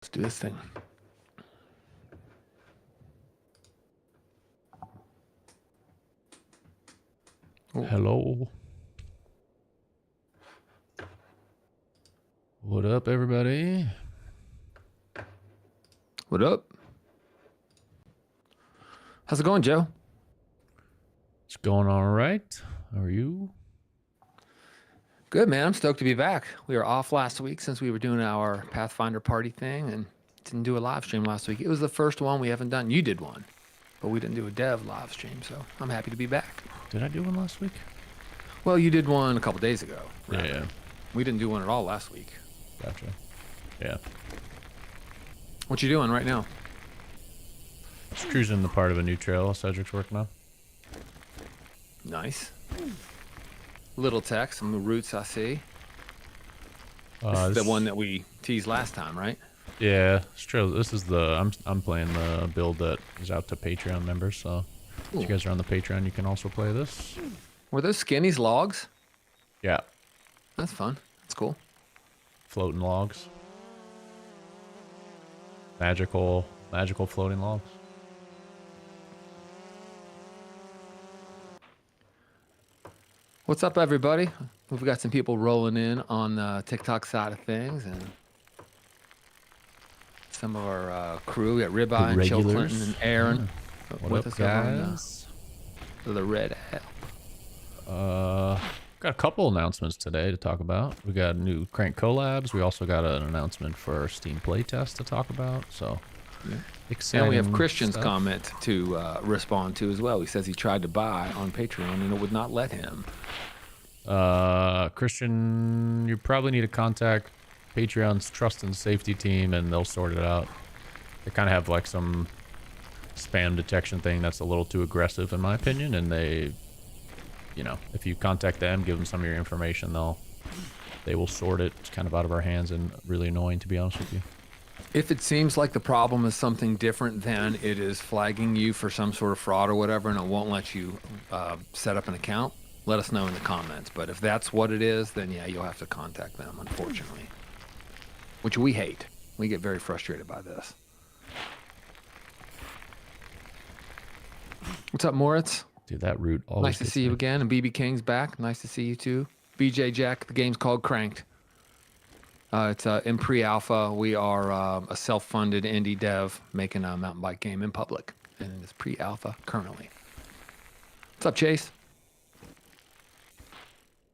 Let's do this thing. Oh. Hello. What up, everybody? What up? How's it going, Joe? It's going all right. How are you? Good, man. I'm stoked to be back. We were off last week since we were doing our Pathfinder party thing and didn't do a live stream last week. It was the first one we haven't done. You did one, but we didn't do a dev live stream, so I'm happy to be back. Did I do one last week? Well, you did one a couple days ago. Yeah. We didn't do one at all last week. Gotcha. Yeah. What you doing right now? Just cruising the part of a new trail Cedric's working on. Nice. Little tech, some roots I see. This is the one that we teased last time, right? Yeah, it's true. This is the I'm playing the build that is out to Patreon members. So if you guys are on the Patreon, you can also play this. Were those skinnies logs? Yeah. That's fun. That's cool. Floating logs. Magical floating logs. What's up, everybody? We've got some people rolling in on the TikTok side of things, and some of our crew. We got Ribeye and Chill Clinton and Aaron with us, guys. On the Red Hat. Got a couple announcements today to talk about. We got new Crank collabs. We also got an announcement for our Steam playtest to talk about. So, exciting. And we have Christian's comment to respond to as well. He says he tried to buy on Patreon and it would not let him. Christian, you probably need to contact Patreon's trust and safety team and they'll sort it out. They kind of have like some spam detection thing that's a little too aggressive in my opinion, and they, you know, if you contact them, give them some of your information, they will sort it. It's kind of out of our hands and really annoying, to be honest with you. If it seems like the problem is something different than it is flagging you for some sort of fraud or whatever, and it won't let you set up an account, let us know in the comments. But if that's what it is, then yeah, you'll have to contact them, unfortunately. Which we hate. We get very frustrated by this. What's up, Moritz? Dude, that route always nice to see you again. And BB King's back. Nice to see you too. BJ Jack, the game's called Cranked. It's in pre-alpha. We are a self-funded indie dev making a mountain bike game in public. And it's pre-alpha currently. What's up, Chase?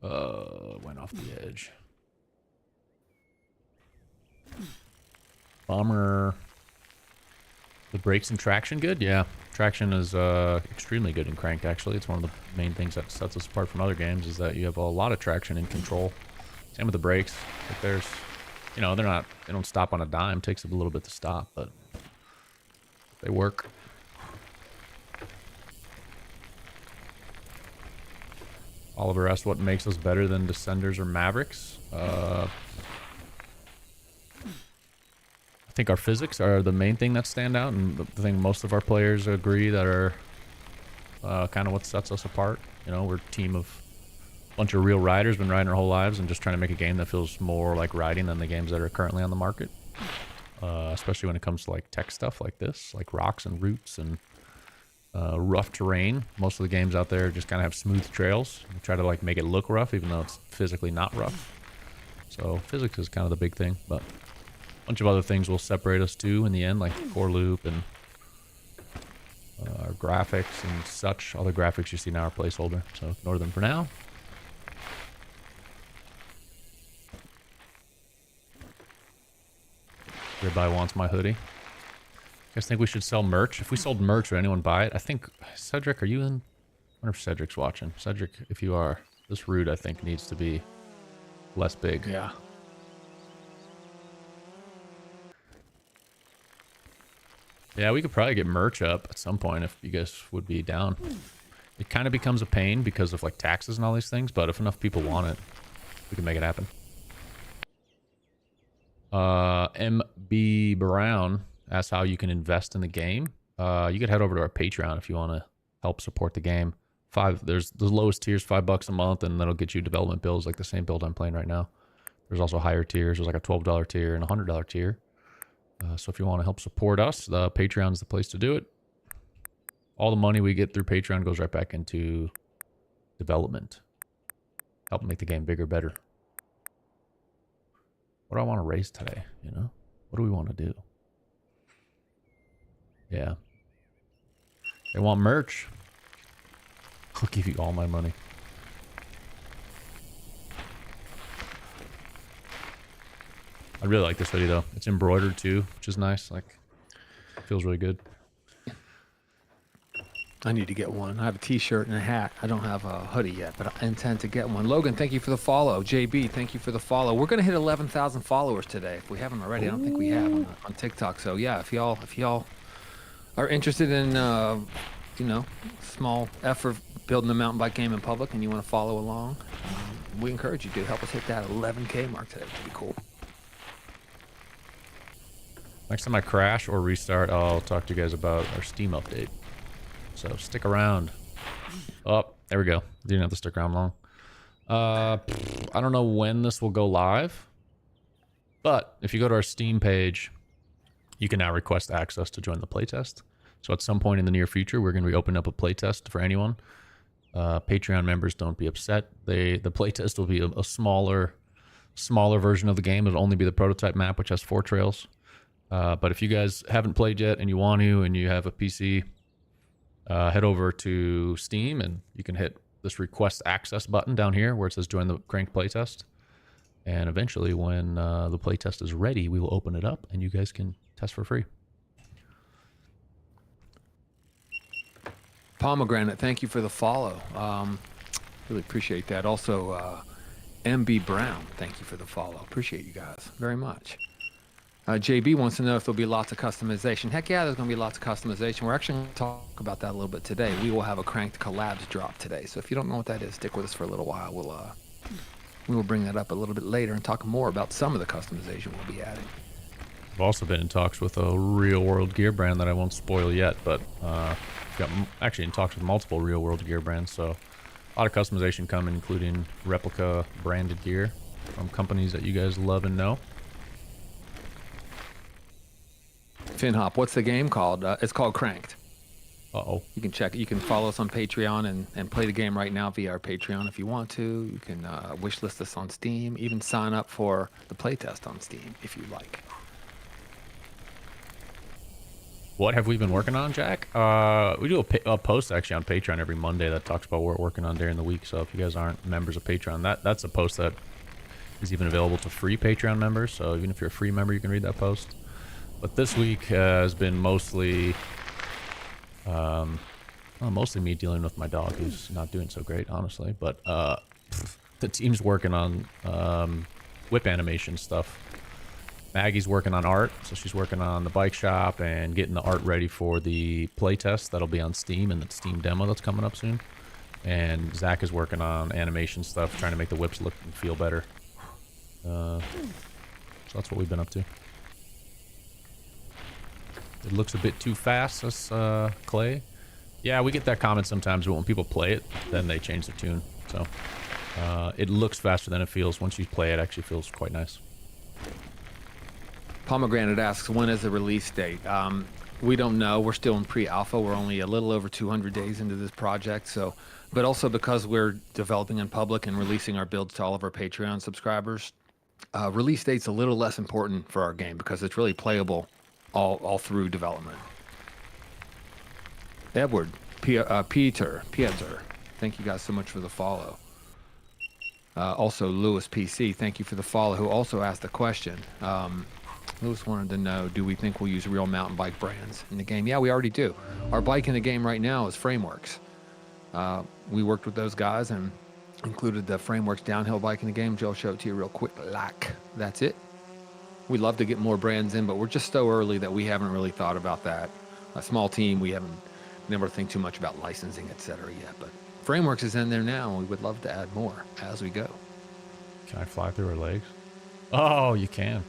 Went off the edge. Bomber. The brakes and traction good? Yeah. Traction is extremely good in Cranked, actually. It's one of the main things that sets us apart from other games is that you have a lot of traction and control. Same with the brakes. Like there's, you know, they don't stop on a dime. It takes a little bit to stop, but they work. Oliver asked what makes us better than Descenders or Mavericks. I think our physics are the main thing that stand out, and the thing most of our players agree that are kind of what sets us apart. You know, we're a team of a bunch of real riders, been riding our whole lives, and just trying to make a game that feels more like riding than the games that are currently on the market. Especially when it comes to like tech stuff like this, like rocks and roots and rough terrain. Most of the games out there just kind of have smooth trails. We try to like make it look rough, even though it's physically not rough. So physics is kind of the big thing, but a bunch of other things will separate us too in the end, like core loop and our graphics and such. All the graphics you see now are placeholder, so ignore them for now. Everybody wants my hoodie. You guys think we should sell merch? If we sold merch, would anyone buy it? I think, Cedric, are you in? I wonder if Cedric's watching. Cedric, if you are, this route I think needs to be less big. Yeah. Yeah, we could probably get merch up at some point if you guys would be down. It kind of becomes a pain because of like taxes and all these things, but if enough people want it, we can make it happen. MB Brown asks how you can invest in the game. You could head over to our Patreon if you want to help support the game. There's the lowest tiers, $5 a month, and that'll get you development builds like the same build I'm playing right now. There's also higher tiers. There's like a $12 tier and a $100 tier. So if you want to help support us, the Patreon's the place to do it. All the money we get through Patreon goes right back into development. Help make the game bigger, better. What do I want to raise today, you know? What do we want to do? Yeah. They want merch. I'll give you all my money. I really like this hoodie though. It's embroidered too, which is nice. Like, feels really good. I need to get one. I have a t-shirt and a hat. I don't have a hoodie yet, but I intend to get one. Logan, thank you for the follow. JB, thank you for the follow. We're going to hit 11,000 followers today. If we haven't already, I don't think we have on TikTok. So yeah, if y'all are interested in, you know, small effort building a mountain bike game in public and you want to follow along, we encourage you to help us hit that 11K mark today, which would be cool. Next time I crash or restart, I'll talk to you guys about our Steam update. So stick around. Oh, there we go. Didn't have to stick around long. I don't know when this will go live, but if you go to our Steam page, you can now request access to join the playtest. So at some point in the near future, we're going to be opening up a playtest for anyone. Patreon members, don't be upset. The playtest will be a smaller version of the game. It'll only be the prototype map, which has 4 trails. But if you guys haven't played yet and you want to, and you have a PC, head over to Steam and you can hit this request access button down here where it says join the Cranked playtest. And eventually when the playtest is ready, we will open it up and you guys can test for free. Pomegranate, thank you for the follow. Really appreciate that. Also, MB Brown, thank you for the follow. Appreciate you guys very much. JB wants to know if there'll be lots of customization. Heck yeah, there's going to be lots of customization. We're actually going to talk about that a little bit today. We will have a Cranked collabs drop today. So if you don't know what that is, stick with us for a little while. We will bring that up a little bit later and talk more about some of the customization we'll be adding. I've also been in talks with a real-world gear brand that I won't spoil yet, but got actually in talks with multiple real-world gear brands. So a lot of customization coming, including replica branded gear from companies that you guys love and know. FinHop, what's the game called? It's called Cranked. Uh-oh. You can check it. You can follow us on Patreon and play the game right now via our Patreon if you want to. You can wishlist us on Steam. Even sign up for the playtest on Steam if you like. What have we been working on, Jack? We do a post actually on Patreon every Monday that talks about what we're working on during the week. So if you guys aren't members of Patreon, that's a post that is even available to free Patreon members. So even if you're a free member, you can read that post. But this week has been mostly me dealing with my dog, who's not doing so great, honestly. But the team's working on whip animation stuff. Maggie's working on art, so she's working on the bike shop and getting the art ready for the playtest that'll be on Steam and the Steam demo that's coming up soon. And Zach is working on animation stuff, trying to make the whips look and feel better. So that's what we've been up to. It looks a bit too fast, says Clay. Yeah, we get that comment sometimes, but when people play it, then they change the tune. So it looks faster than it feels. Once you play it, actually feels quite nice. Pomegranate asks, when is the release date? We don't know. We're still in pre-alpha. We're only a little over 200 days into this project. So, but also because we're developing in public and releasing our builds to all of our Patreon subscribers, release date's a little less important for our game because it's really playable all through development. Edward, Peter, thank you guys so much for the follow. Also, Lewis PC, thank you for the follow, who also asked a question. Lewis wanted to know, do we think we'll use real mountain bike brands in the game? Yeah, we already do. Our bike in the game right now is Frameworks. We worked with those guys and included the Frameworks downhill bike in the game. Joe showed it to you real quick. That's it. We'd love to get more brands in, but we're just so early that we haven't really thought about that. A small team, we haven't been able to think too much about licensing, etc. yet. But Frameworks is in there now, and we would love to add more as we go. Can I fly through her legs? Oh, you can.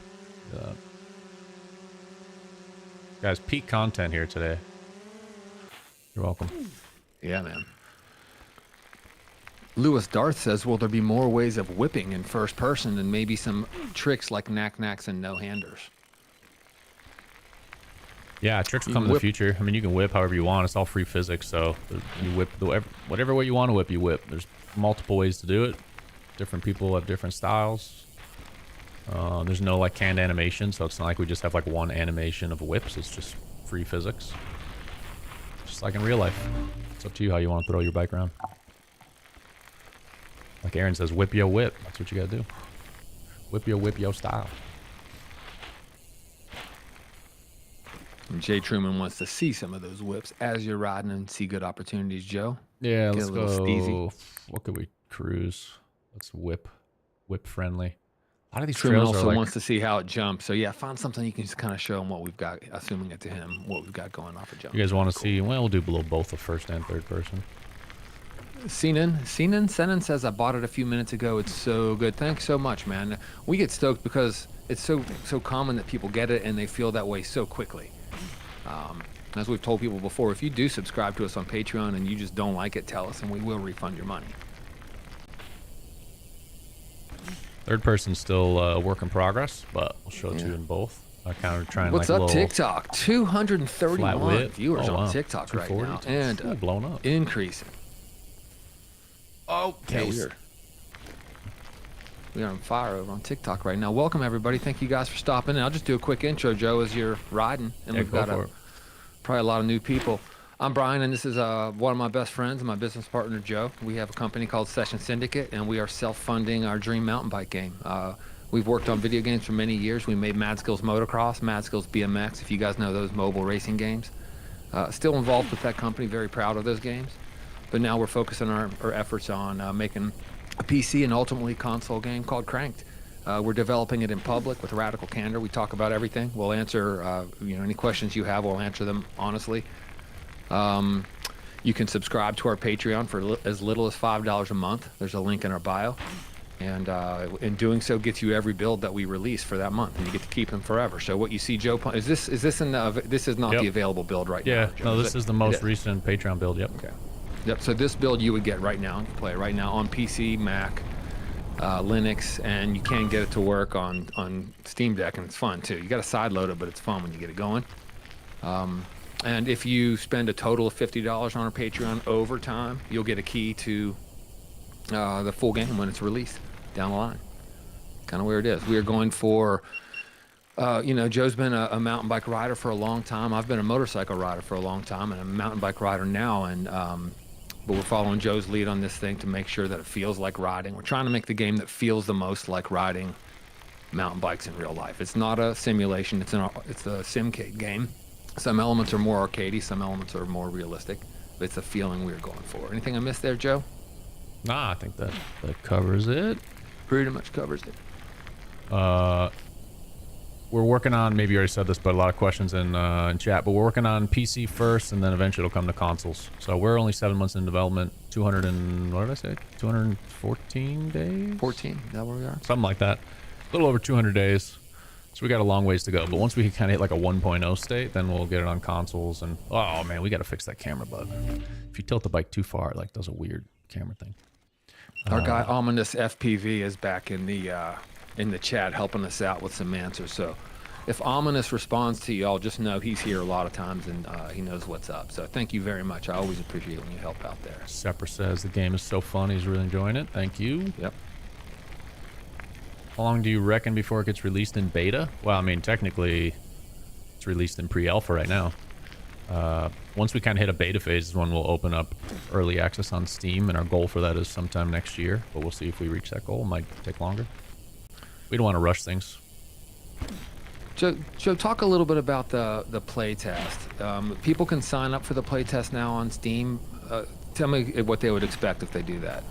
Guys, peak content here today. You're welcome. Yeah, man. Lewis Darth says, will there be more ways of whipping in first person and maybe some tricks like knack-knacks and no-handers? Yeah, tricks You come can in the whip. future. I mean, you can whip however you want. It's all free physics, so you whip whatever way you want to whip, you whip. There's multiple ways to do it. Different people have different styles. There's no like canned animation, so it's not like we just have like one animation of whips. It's just free physics. Just like in real life. It's up to you how you want to throw your bike around. Like Aaron says, whip yo whip. That's what you gotta do. Whip yo style. And Jay Truman wants to see some of those whips as you're riding and see good opportunities, Joe. Yeah, Get let's a little go. steezy. What could we cruise? Let's whip friendly. A lot of these Truman trails are also like, wants to see how it jumps. So yeah, find something you can just kind of show him what we've got, assuming it to him, what we've got going off a jump. you guys want to see? Well, we'll do below both the first and third person. Senan says, I bought it a few minutes ago. It's so good. Thanks so much, man. We get stoked because it's so common that people get it and they feel that way so quickly. As we've told people before, if you do subscribe to us on Patreon and you just don't like it, tell us and we will refund your money. Third person's still a work in progress, but we'll show it to you in both. I kind of trying What's like up, a little TikTok? flat 231 whip. viewers Oh, wow. on TikTok right now, 240. and Ooh, blown up. increasing. Oh, Yeah, we are on fire over on TikTok right now. Welcome everybody. Thank you guys for stopping in. I'll just do a quick intro, Joe, as you're riding, and Yeah, we've go got for it. probably a lot of new people. I'm Brian, and this is one of my best friends and my business partner, Joe. We have a company called Session Syndicate, and we are self-funding our dream mountain bike game. We've worked on video games for many years. We made Mad Skills Motocross, Mad Skills BMX, if you guys know those mobile racing games. Still involved with that company, very proud of those games. But now we're focusing our efforts on making a PC and ultimately console game called Cranked. We're developing it in public with radical candor. We talk about everything. We'll answer any questions you have. We'll answer them honestly. You can subscribe to our Patreon for as little as $5 a month. There's a link in our bio. And in doing so gets you every build that we release for that month, and you get to keep them forever. So what you see, Joe, is this this is not Yep. the available build right now? Yeah, Joe, no, is this it? is the most recent Patreon build. Yep. Okay. Yep. So this build you would get right now. You can play it right now on PC, Mac, Linux, and you can get it to work on Steam Deck, and it's fun too. You got to side load it, but it's fun when you get it going. And if you spend a total of $50 on our Patreon over time, you'll get a key to the full game when it's released down the line. Kind of where it is. We are going for, Joe's been a mountain bike rider for a long time. I've been a motorcycle rider for a long time, and I'm a mountain bike rider now. And but we're following Joe's lead on this thing to make sure that it feels like riding. We're trying to make the game that feels the most like riding mountain bikes in real life. It's not a simulation. It's a simcade game. Some elements are more arcadey. Some elements are more realistic. But it's the feeling we're going for. Anything I missed there, Joe? Nah, I think that covers it. Pretty much covers it. We're working on, maybe you already said this, but a lot of questions in chat, but we're working on PC first, and then eventually it'll come to consoles. So we're only 7 months in development, 214 days? 14, is that where we are? Something like that. A little over 200 days. So we got a long ways to go. But once we kind of hit like a 1.0 state, then we'll get it on consoles. And, oh man, we got to fix that camera bug. If you tilt the bike too far, it like does a weird camera thing. Our guy Ominous FPV is back in the chat helping us out with some answers. So if Ominous responds to y'all, just know he's here a lot of times and he knows what's up. So thank you very much. I always appreciate when you help out there. Sepper says the game is so fun. He's really enjoying it. Thank you. Yep. How long do you reckon before it gets released in beta? Well, I mean, technically, it's released in pre-alpha right now. Once we kind of hit a beta phase is when we'll open up early access on Steam, and our goal for that is sometime next year, but we'll see if we reach that goal. It might take longer. We don't want to rush things. Joe, talk a little bit about the play test. People can sign up for the play test now on Steam. Tell me what they would expect if they do that.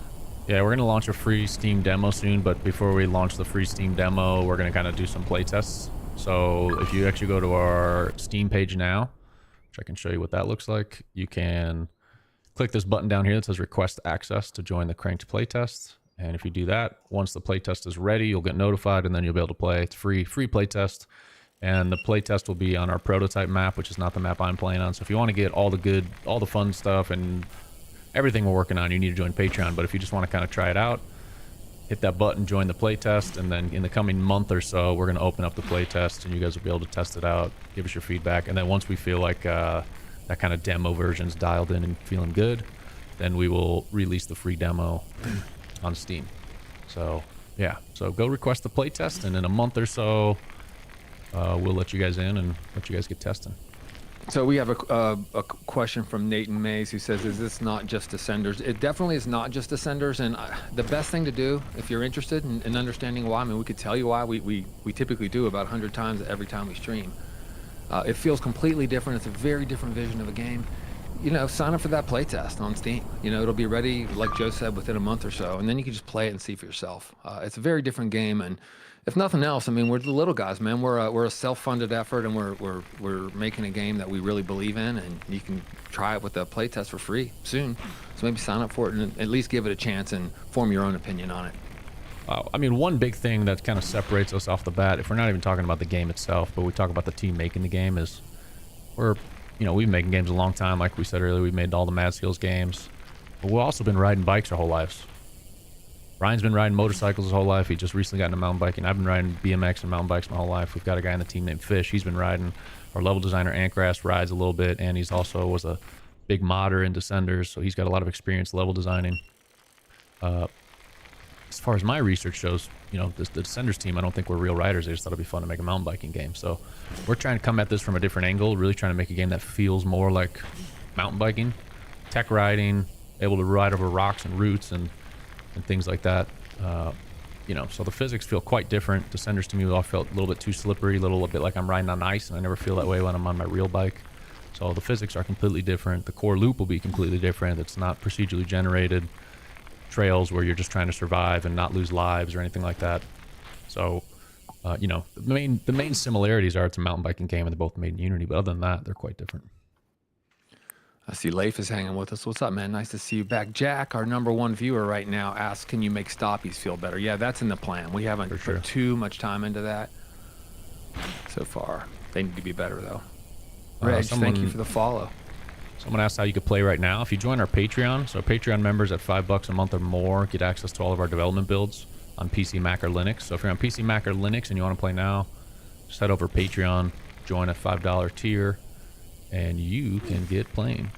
Yeah, we're going to launch a free Steam demo soon, but before we launch the free Steam demo, we're going to kind of do some play tests. So if you actually go to our Steam page now, which I can show you what that looks like, you can click this button down here that says request access to join the Cranked playtest. And if you do that, once the playtest is ready, you'll get notified and then you'll be able to play. It's free playtest. And the playtest will be on our prototype map, which is not the map I'm playing on. So if you want to get all the fun stuff and everything we're working on, you need to join Patreon. But if you just want to kind of try it out, hit that button, join the playtest, and then in the coming month or so, we're going to open up the playtest, and you guys will be able to test it out, give us your feedback, and then once we feel like that kind of demo version's dialed in and feeling good, then we will release the free demo on Steam. So yeah, so go request the playtest, and in a month or so, we'll let you guys in and let you guys get testing. So we have a question from Nathan Mays, who says, is this not just Ascenders? It definitely is not just Ascenders, and the best thing to do, if you're interested in understanding why, I mean, we could tell you why. We typically do about 100 times every time we stream. It feels completely different. It's a very different vision of a game. You know, sign up for that playtest on Steam. You know, it'll be ready, like Joe said, within a month or so, and then you can just play it and see for yourself. It's a very different game, and if nothing else, I mean, we're the little guys, man. We're a self-funded effort, and we're making a game that we really believe in, and you can try it with a playtest for free soon. So maybe sign up for it and at least give it a chance and form your own opinion on it. I mean, one big thing that kind of separates us off the bat, if we're not even talking about the game itself, but we talk about the team making the game, is we've been making games a long time. Like we said earlier, we've made all the Mad Skills games, but we've also been riding bikes our whole lives. Ryan's been riding motorcycles his whole life. He just recently got into mountain biking. I've been riding BMX and mountain bikes my whole life. We've got a guy on the team named Fish. He's been riding. Our level designer, Antgrass, rides a little bit, and he's also was a big modder in Descenders, so he's got a lot of experience level designing. As far as my research shows, the Descenders team, I don't think we're real riders. They just thought it'd be fun to make a mountain biking game. So we're trying to come at this from a different angle, really trying to make a game that feels more like mountain biking, tech riding, able to ride over rocks and roots and things like that. So the physics feel quite different. Descenders to me all felt a little bit too slippery, a little bit like I'm riding on ice, and I never feel that way when I'm on my real bike. So the physics are completely different. The core loop will be completely different. It's not procedurally generated trails where you're just trying to survive and not lose lives or anything like that. So, the main similarities are it's a mountain biking game and they're both made in Unity, but other than that, they're quite different. I see Leif is hanging with us. What's up, man? Nice to see you back. Jack, our #1 viewer right now, asks, can you make stoppies feel better? Yeah, that's in the plan. We haven't put too much time into that so far. They need to be better, though. Reg, thank you for the follow. Someone asked how you could play right now. If you join our Patreon, so Patreon members at $5 a month or more get access to all of our development builds on PC, Mac, or Linux. So if you're on PC, Mac, or Linux and you want to play now, just head over to Patreon, join a $5 tier, and you can get playing.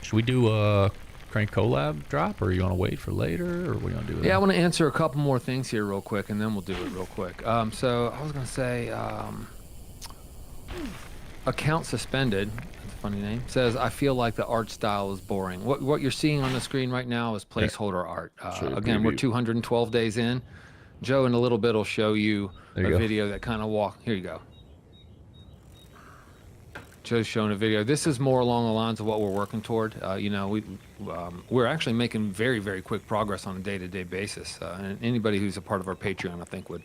Should we do a Crank collab drop, or you want to wait for later, or what do you want to do? Yeah, I want to answer a couple more things here real quick, and then we'll do it real quick. So I was going to say, account suspended, that's a funny name, says, I feel like the art style is boring. What you're seeing on the screen right now is placeholder art. Again, we're 212 days in. Joe in a little bit will show you a video that kind of here you go. Joe's showing a video. This is more along the lines of what we're working toward. We're actually making very, very quick progress on a day-to-day basis. And anybody who's a part of our Patreon, I think, would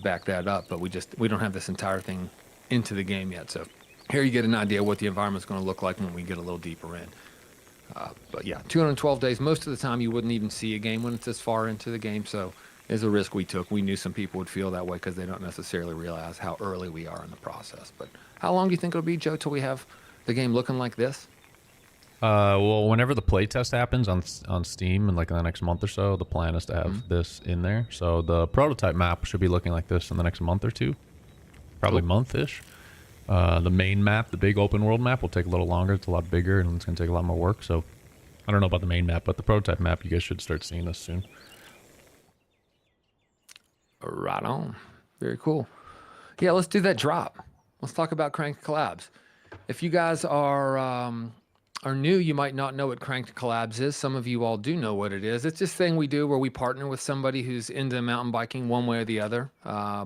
back that up. But we don't have this entire thing into the game yet. So here you get an idea what the environment's going to look like when we get a little deeper in. But yeah, 212 days. Most of the time, you wouldn't even see a game when it's this far into the game. So it's a risk we took. We knew some people would feel that way because they don't necessarily realize how early we are in the process. But how long do you think it'll be, Joe, till we have the game looking like this? Well, whenever the playtest happens on Steam in like the next month or so, the plan is to have this in there. So the prototype map should be looking like this in the next month or two, probably month-ish. The main map, the big open world map, will take a little longer. It's a lot bigger and it's going to take a lot more work. So I don't know about the main map, but the prototype map, you guys should start seeing this soon. Right on. Very cool. Yeah, let's do that drop. Let's talk about Cranked Collabs. If you guys are new, you might not know what Cranked Collabs is. Some of you all do know what it is. It's this thing we do where we partner with somebody who's into mountain biking one way or the other.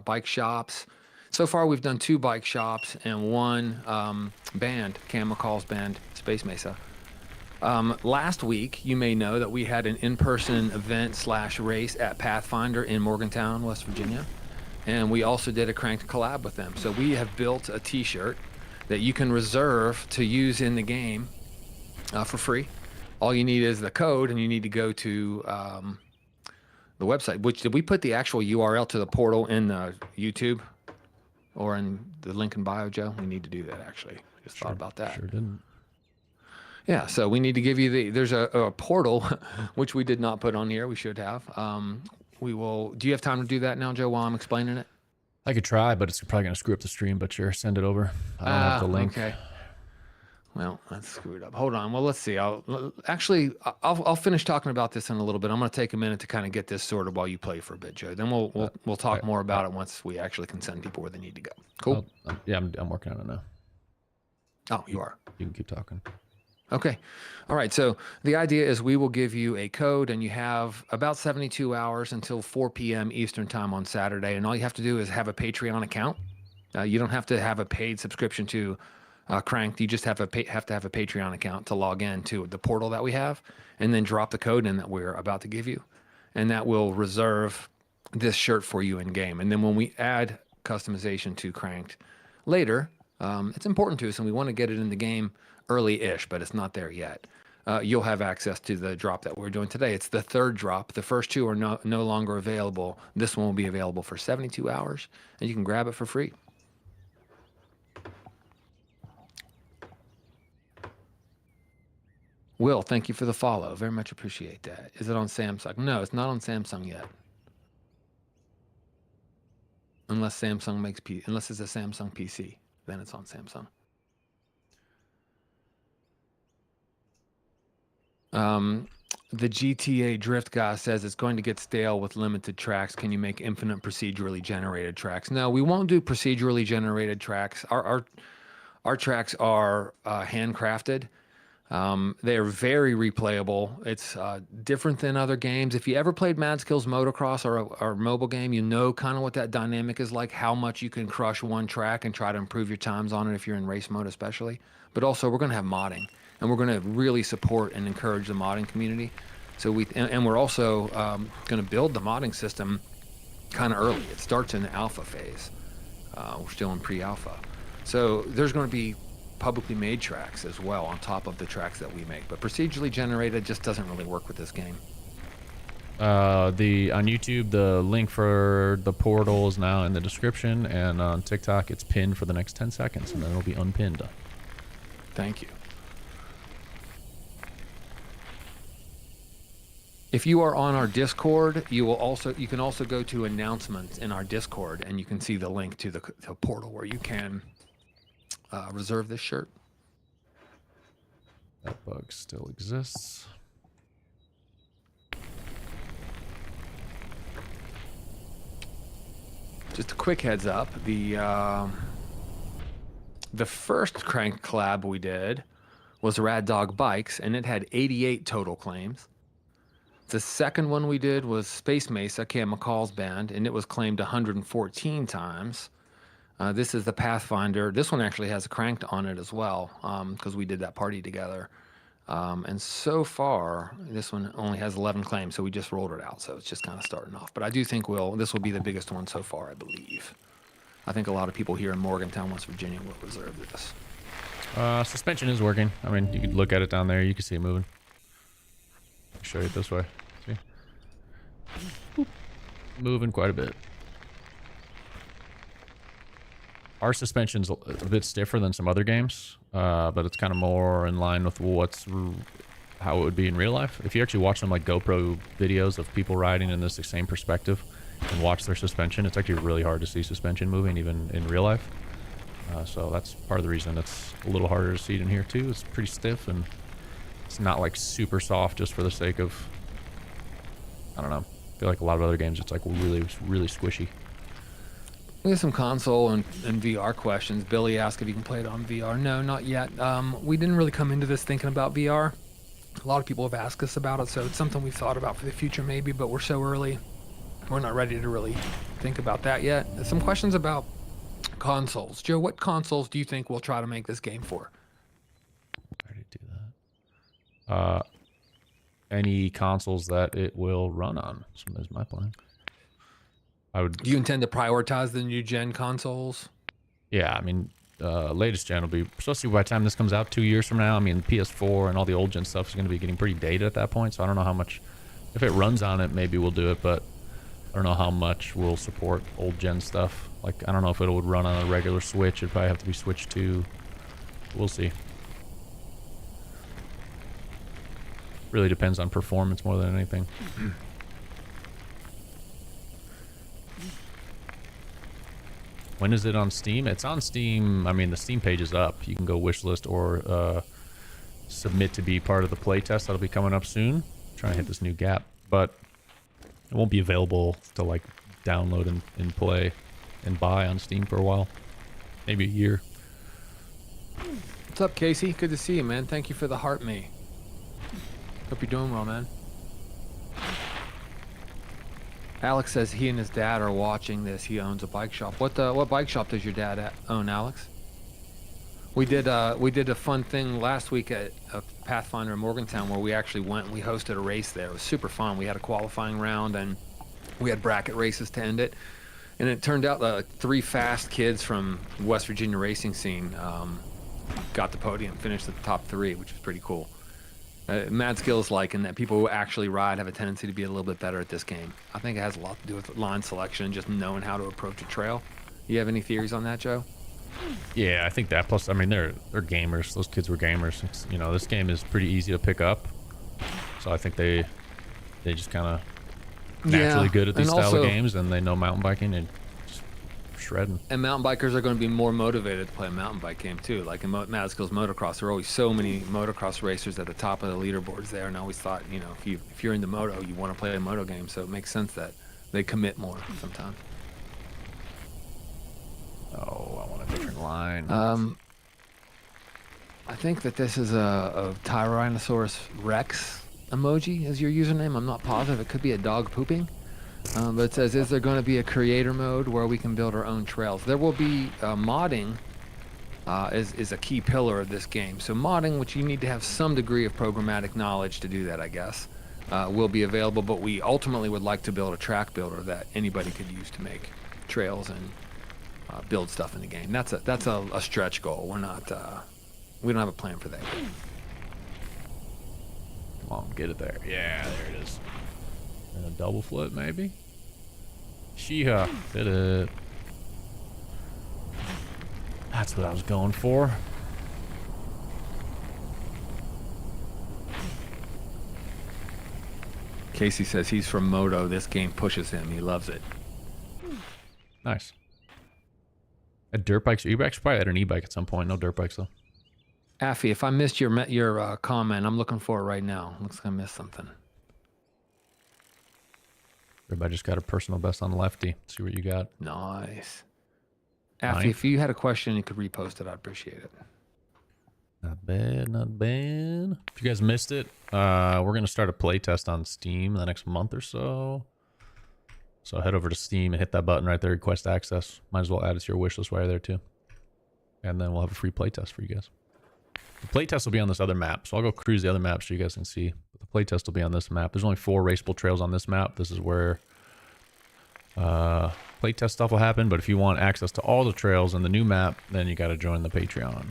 Bike shops. So far, we've done 2 bike shops and 1 band, Cam McCall's band, Space Mesa. Last week, you may know that we had an in-person event / race at Pathfinder in Morgantown, West Virginia. And we also did a Cranked collab with them. So we have built a t-shirt that you can reserve to use in the game for free. All you need is the code, and you need to go to the website. Did we put the actual URL to the portal in YouTube or in the link in bio, Joe? We need to do that, actually. Just thought about that. Sure didn't. Yeah, so we need to give you there's a portal, which we did not put on here. We should have. we will. Do you have time to do that now, Joe, while I'm explaining it? I could try, but it's probably gonna screw up the stream. But sure, send it over. I don't have the link. Okay. Well, that's screwed up. Hold on. Well, let's see. I'll finish talking about this in a little bit. I'm going to take a minute to kind of get this sorted while you play for a bit, Joe. Then we'll talk more about it once we actually can send people where they need to go. Cool. Yeah, I'm working on it now. Oh, you are. You can keep talking. Okay. All right. So the idea is we will give you a code, and you have about 72 hours until 4 p.m. Eastern time on Saturday. And all you have to do is have a Patreon account. You don't have to have a paid subscription to Cranked. You just have to have a Patreon account to log in to the portal that we have, and then drop the code in that we're about to give you, and that will reserve this shirt for you in game. And then when we add customization to Cranked later, it's important to us, and we want to get it in the game early-ish, but it's not there yet. You'll have access to the drop that we're doing today. It's the third drop. The first two are no longer available. This one will be available for 72 hours, and you can grab it for free. Will, thank you for the follow. Very much appreciate that. Is it on Samsung? No, it's not on Samsung yet. Unless Samsung makes unless it's a Samsung PC, then it's on Samsung. The GTA Drift guy says it's going to get stale with limited tracks. Can you make infinite procedurally generated tracks? No, we won't do procedurally generated tracks. Our tracks are handcrafted. They are very replayable. It's different than other games. If you ever played Mad Skills Motocross or a mobile game, you know kind of what that dynamic is like, how much you can crush one track and try to improve your times on it if you're in race mode especially. But also we're going to have modding, and we're going to really support and encourage the modding community. So we're also going to build the modding system kind of early. It starts in the alpha phase. We're still in pre-alpha. So there's going to be publicly made tracks as well on top of the tracks that we make, but procedurally generated just doesn't really work with this game. On YouTube, the link for the portal is now in the description, and on TikTok it's pinned for the next 10 seconds, and then it'll be unpinned. Thank you. If you are on our Discord, you can also go to announcements in our Discord, and you can see the link to the portal where you can reserve this shirt. That bug still exists. Just a quick heads up, the first Crank collab we did was Rad Dog Bikes, and it had 88 total claims. The second one we did was Space Mesa, Cam McCall's band, and it was claimed 114 times. This is the Pathfinder. This one actually has a Cranked on it as well, because we did that party together. And so far, this one only has 11 claims, so we just rolled it out, so it's just kind of starting off. But I do think this will be the biggest one so far, I believe. I think a lot of people here in Morgantown, West Virginia will reserve this. Suspension is working. I mean, you could look at it down there. You can see it moving. I'll show you it this way. See? Boop. Moving quite a bit. Our suspension's a bit stiffer than some other games, but it's kind of more in line with how it would be in real life. If you actually watch some like GoPro videos of people riding in this same perspective and watch their suspension, it's actually really hard to see suspension moving even in real life. So that's part of the reason it's a little harder to see it in here too. It's pretty stiff, and it's not like super soft just for the sake of, I don't know. I feel like a lot of other games it's like really, really squishy. We have some console and VR questions. Billy asked if you can play it on VR. No, not yet. We didn't really come into this thinking about VR. A lot of people have asked us about it, so it's something we've thought about for the future maybe, but we're so early. We're not ready to really think about that yet. Some questions about consoles. Joe, what consoles do you think we'll try to make this game for? I already do that. Any consoles that it will run on. So that's my plan. Do you intend to prioritize the new gen consoles? Yeah, I mean, latest gen will be, especially by the time this comes out 2 years from now. I mean, PS4 and all the old gen stuff is going to be getting pretty dated at that point. So I don't know how much, if it runs on it, maybe we'll do it, but I don't know how much we'll support old gen stuff. Like, I don't know if it would run on a regular Switch. It'd probably have to be Switch 2. We'll see. Really depends on performance more than anything. When is it on Steam? It's on Steam. I mean, the Steam page is up. You can go wishlist or submit to be part of the playtest. That'll be coming up soon. Trying to hit this new gap, but it won't be available to like download and play and buy on Steam for a while. Maybe a year. What's up, Casey? Good to see you, man. Thank you for the heart me. Hope you're doing well, man. Alex says he and his dad are watching this. He owns a bike shop. What bike shop does your dad own, Alex? We did a fun thing last week at Pathfinder in Morgantown where we actually went and we hosted a race there. It was super fun. We had a qualifying round and we had bracket races to end it. And it turned out 3 fast kids from West Virginia racing scene got the podium, finished at the top 3, which was pretty cool. Mad skills like in that people who actually ride have a tendency to be a little bit better at this game. I think it has a lot to do with line selection and just knowing how to approach a trail. You have any theories on that, Joe? Yeah, I think that. Plus, I mean, they're gamers. Those kids were gamers. It's, you know, this game is pretty easy to pick up, so I think they just kind of naturally good at these style of games, and they know mountain biking and just shredding. And mountain bikers are going to be more motivated to play a mountain bike game too. Like in Mad Skills Motocross, there are always so many motocross racers at the top of the leaderboards there, and I always thought, you know, if you're into moto, you want to play a moto game, so it makes sense that they commit more sometimes. Oh, I want a different line. I think that this is a Tyrannosaurus Rex emoji as your username. I'm not positive. It could be a dog pooping. But it says, is there going to be a creator mode where we can build our own trails? There will be modding is a key pillar of this game. So modding, which you need to have some degree of programmatic knowledge to do that, I guess, will be available. But we ultimately would like to build a track builder that anybody could use to make trails and build stuff in the game. That's a stretch goal. We're not we don't have a plan for that yet. Come on, get it there. Yeah, there it is. And a double flip, maybe? She-ha. Did it. That's what I was going for. Casey says he's from Moto. This game pushes him. He loves it. Nice. A dirt bikes or e-bikes? Probably had an e-bike at some point. No dirt bikes, though. Affy, if I missed your comment, I'm looking for it right now. Looks like I missed something. Everybody just got a personal best on lefty. See what you got. Nice. Affy, if you had a question, you could repost it. I'd appreciate it. Not bad, not bad. If you guys missed it, we're going to start a playtest on Steam in the next month or so. So head over to Steam and hit that button right there, request access. Might as well add it to your wish list while you're there too. And then we'll have a free playtest for you guys. The playtest will be on this other map, so I'll go cruise the other map so you guys can see. But the playtest will be on this map. There's only 4 raceable trails on this map. This is where playtest stuff will happen, but if you want access to all the trails on the new map, then you got to join the Patreon.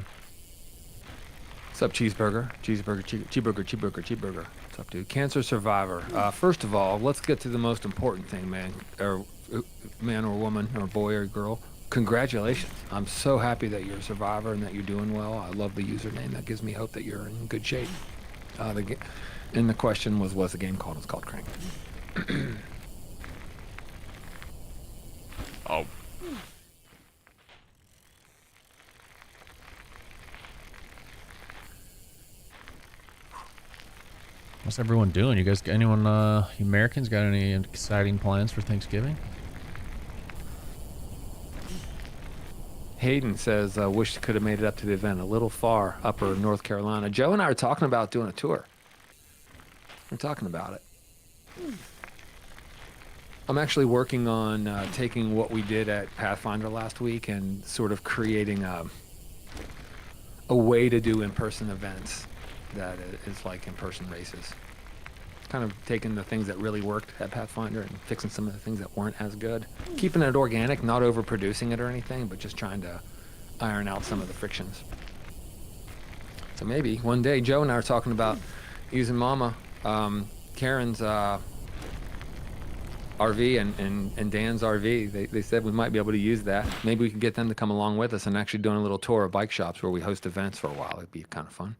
What's up, Cheeseburger? Cheeseburger. What's up, dude? Cancer survivor. First of all, let's get to the most important thing, man. Or man or woman or boy or girl. Congratulations. I'm so happy that you're a survivor and that you're doing well. I love the username. That gives me hope that you're in good shape. And the question was, what's the game called? It's called Crank. Oh. What's everyone doing? You guys, anyone, you Americans got any exciting plans for Thanksgiving? Hayden says, wish could have made it up to the event. A little far, upper North Carolina. Joe and I are talking about doing a tour. We're talking about it. I'm actually working on taking what we did at Pathfinder last week and sort of creating a way to do in-person events that is like in-person races. Kind of taking the things that really worked at Pathfinder and fixing some of the things that weren't as good. Keeping it organic, not overproducing it or anything, but just trying to iron out some of the frictions. So maybe one day, Joe and I are talking about using Mama, Karen's RV and Dan's RV. They said we might be able to use that. Maybe we can get them to come along with us and actually doing a little tour of bike shops where we host events for a while. It'd be kind of fun.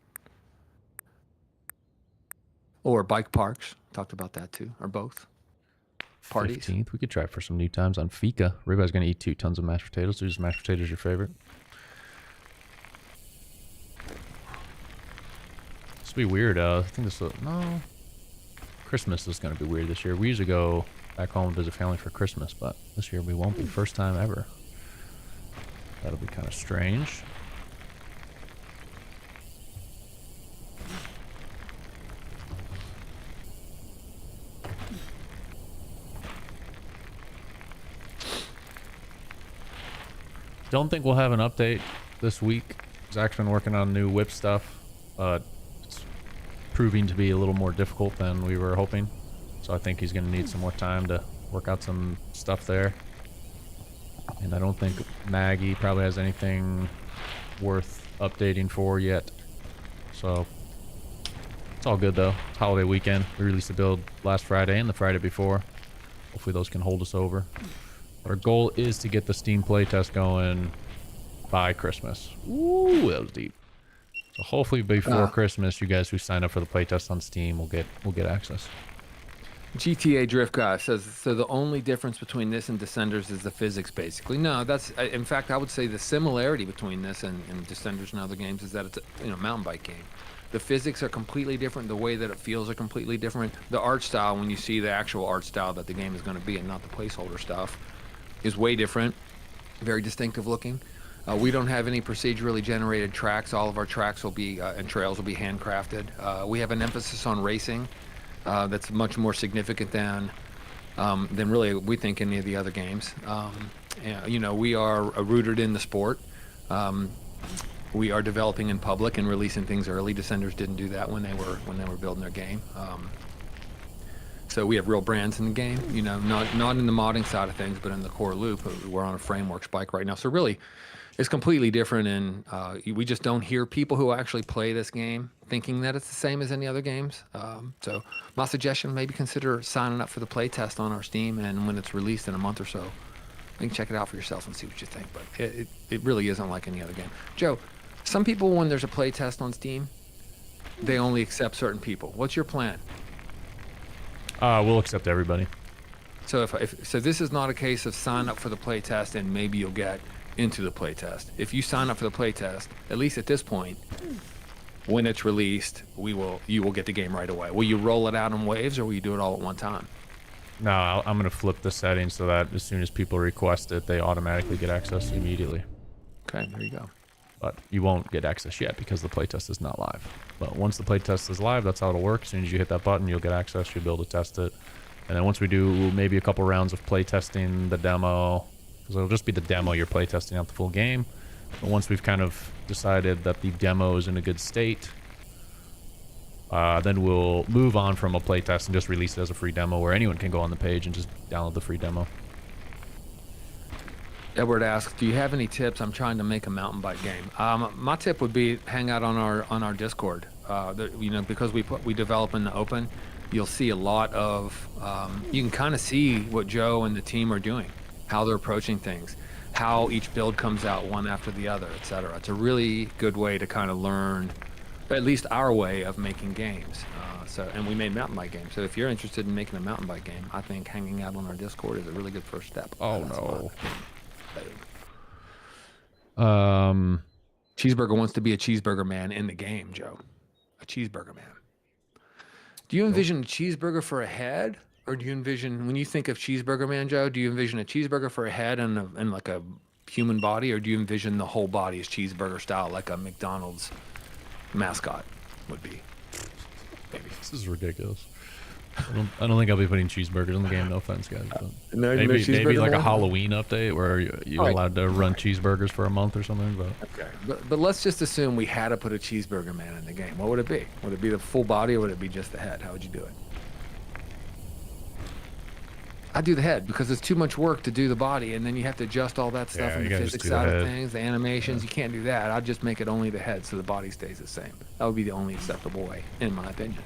Or bike parks. Talked about that too, or both. parties? 15th. We could try for some new times on Fika. Everybody's going to eat 2 tons of mashed potatoes. So just mashed potatoes your favorite? This will be weird. I think this will... No. Christmas is going to be weird this year. We usually go back home and visit family for Christmas, but this year we won't be. First time ever. That'll be kind of strange. Don't think we'll have an update this week. Zach's been working on new whip stuff, but it's proving to be a little more difficult than we were hoping. So I think he's going to need some more time to work out some stuff there. And I don't think Maggie probably has anything worth updating for yet. So it's all good though. It's holiday weekend. We released the build last Friday and the Friday before. Hopefully those can hold us over. Our goal is to get the Steam playtest going by Christmas. Ooh, that was deep. So hopefully before Christmas, you guys who sign up for the playtest on Steam will get access. GTA Drift Guy says, so the only difference between this and Descenders is the physics, basically. No, that's, in fact, I would say the similarity between this and Descenders and other games is that it's a mountain bike game. The physics are completely different. The way that it feels are completely different. The art style, when you see the actual art style that the game is going to be and not the placeholder stuff, is way different. Very distinctive looking. We don't have any procedurally generated tracks. All of our tracks will be and trails will be handcrafted. We have an emphasis on racing that's much more significant than really we think any of the other games. You know, we are rooted in the sport. We are developing in public and releasing things early. Descenders didn't do that when they were building their game. So we have real brands in the game, you know, not in the modding side of things, but in the core loop. We're on a Frameworks bike right now. So really, it's completely different, and we just don't hear people who actually play this game thinking that it's the same as any other games. So my suggestion, maybe consider signing up for the play test on our Steam, and when it's released in a month or so, you can check it out for yourself and see what you think. But it really isn't like any other game. Joe, some people, when there's a play test on Steam, they only accept certain people. What's your plan? We'll accept everybody. So if this is not a case of sign up for the play test and maybe you'll get into the play test. If you sign up for the play test, at least at this point, when it's released, you will get the game right away. Will you roll it out in waves, or will you do it all at one time? No, I'm going to flip the settings so that as soon as people request it, they automatically get access immediately. Okay, there you go. But you won't get access yet because the playtest is not live. But once the playtest is live, that's how it'll work. As soon as you hit that button, you'll get access. You'll be able to test it. And then once we do maybe a couple rounds of playtesting the demo, because it'll just be the demo, you're playtesting out the full game. But once we've kind of decided that the demo is in a good state, then we'll move on from a playtest and just release it as a free demo where anyone can go on the page and just download the free demo. Edward asks, do you have any tips? I'm trying to make a mountain bike game. My tip would be hang out on our Discord. You know, because we develop in the open, you'll see a lot of, you can kind of see what Joe and the team are doing, how they're approaching things, how each build comes out one after the other, etc. It's a really good way to kind of learn, at least our way of making games. And we made mountain bike games. So if you're interested in making a mountain bike game, I think hanging out on our Discord is a really good first step. Oh no. Cheeseburger wants to be a cheeseburger man in the game, Joe. A cheeseburger man. Do you envision a cheeseburger for a head, or do you envision, when you think of cheeseburger man, Joe, do you envision a cheeseburger for a head and like a human body, or do you envision the whole body as cheeseburger style, like a McDonald's mascot would be? Maybe. This is ridiculous. I don't think I'll be putting cheeseburgers in the game. No offense, guys. But No, maybe like a Halloween update where you're allowed to run cheeseburgers for a month or something. But okay, but let's just assume we had to put a cheeseburger man in the game. What would it be? Would it be the full body, or would it be just the head? How would you do it? I'd do the head, because it's too much work to do the body, and then you have to adjust all that stuff and the physics side of things, the animations. You can't do that. I'd just make it only the head so the body stays the same. That would be the only acceptable way, in my opinion.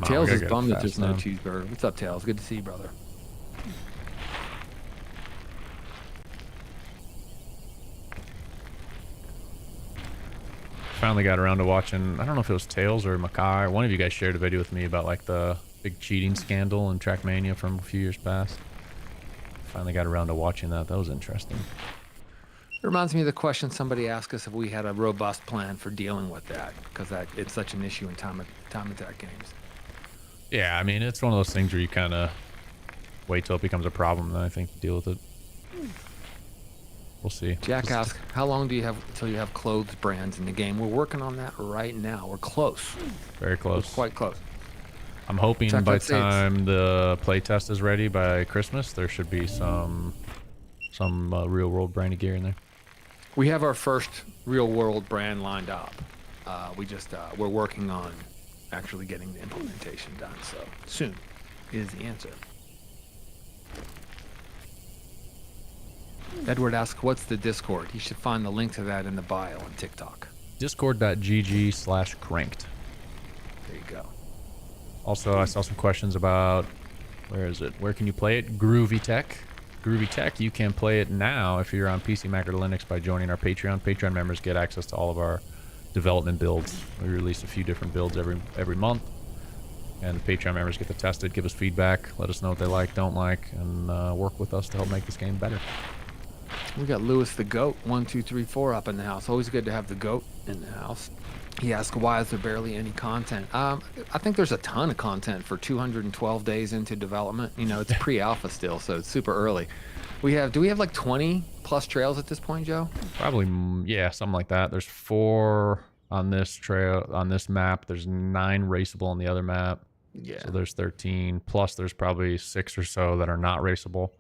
Tails is bummed that there's no cheeseburger. What's up, Tails? Good to see you, brother. finally got around to watching, I don't know if it was Tails or Makai, or one of you guys shared a video with me about like the big cheating scandal in Trackmania from a few years past. Finally got around to watching that. That was interesting. It reminds me of the question somebody asked us if we had a robust plan for dealing with that, because it's such an issue in time attack games. Yeah, I mean, it's one of those things where you kind of wait till it becomes a problem, and then I think deal with it. We'll see. Jack asks, how long do you have until you have clothes brands in the game? We're working on that right now. We're close. Very close. We're quite close. I'm hoping Jack, by let's the say time the playtest is ready by Christmas, there should be some real world branded gear in there. We have our first real world brand lined up. We're working on actually getting the implementation done. So soon is the answer. Edward asks, what's the Discord? You should find the link to that in the bio on TikTok. Discord.gg/cranked. There you go. Also, I saw some questions about, where is it? Where can you play it? Groovy Tech. Groovy Tech, you can play it now if you're on PC, Mac, or Linux by joining our Patreon. Patreon members get access to all of our development builds. We release a few different builds every month. And the Patreon members get to test it, give us feedback, let us know what they like, don't like, and work with us to help make this game better. We got Lewis the Goat 1234 up in the house. Always good to have the Goat in the house. He asked, why is there barely any content? I think there's a ton of content for 212 days into development. You know, it's pre-alpha still, so it's super early. Do we have like 20 plus trails at this point, Joe? Probably, yeah, something like that. There's 4 on this trail, on this map. There's 9 raceable on the other map. Yeah. So there's 13, plus there's probably 6 or so that are not raceable.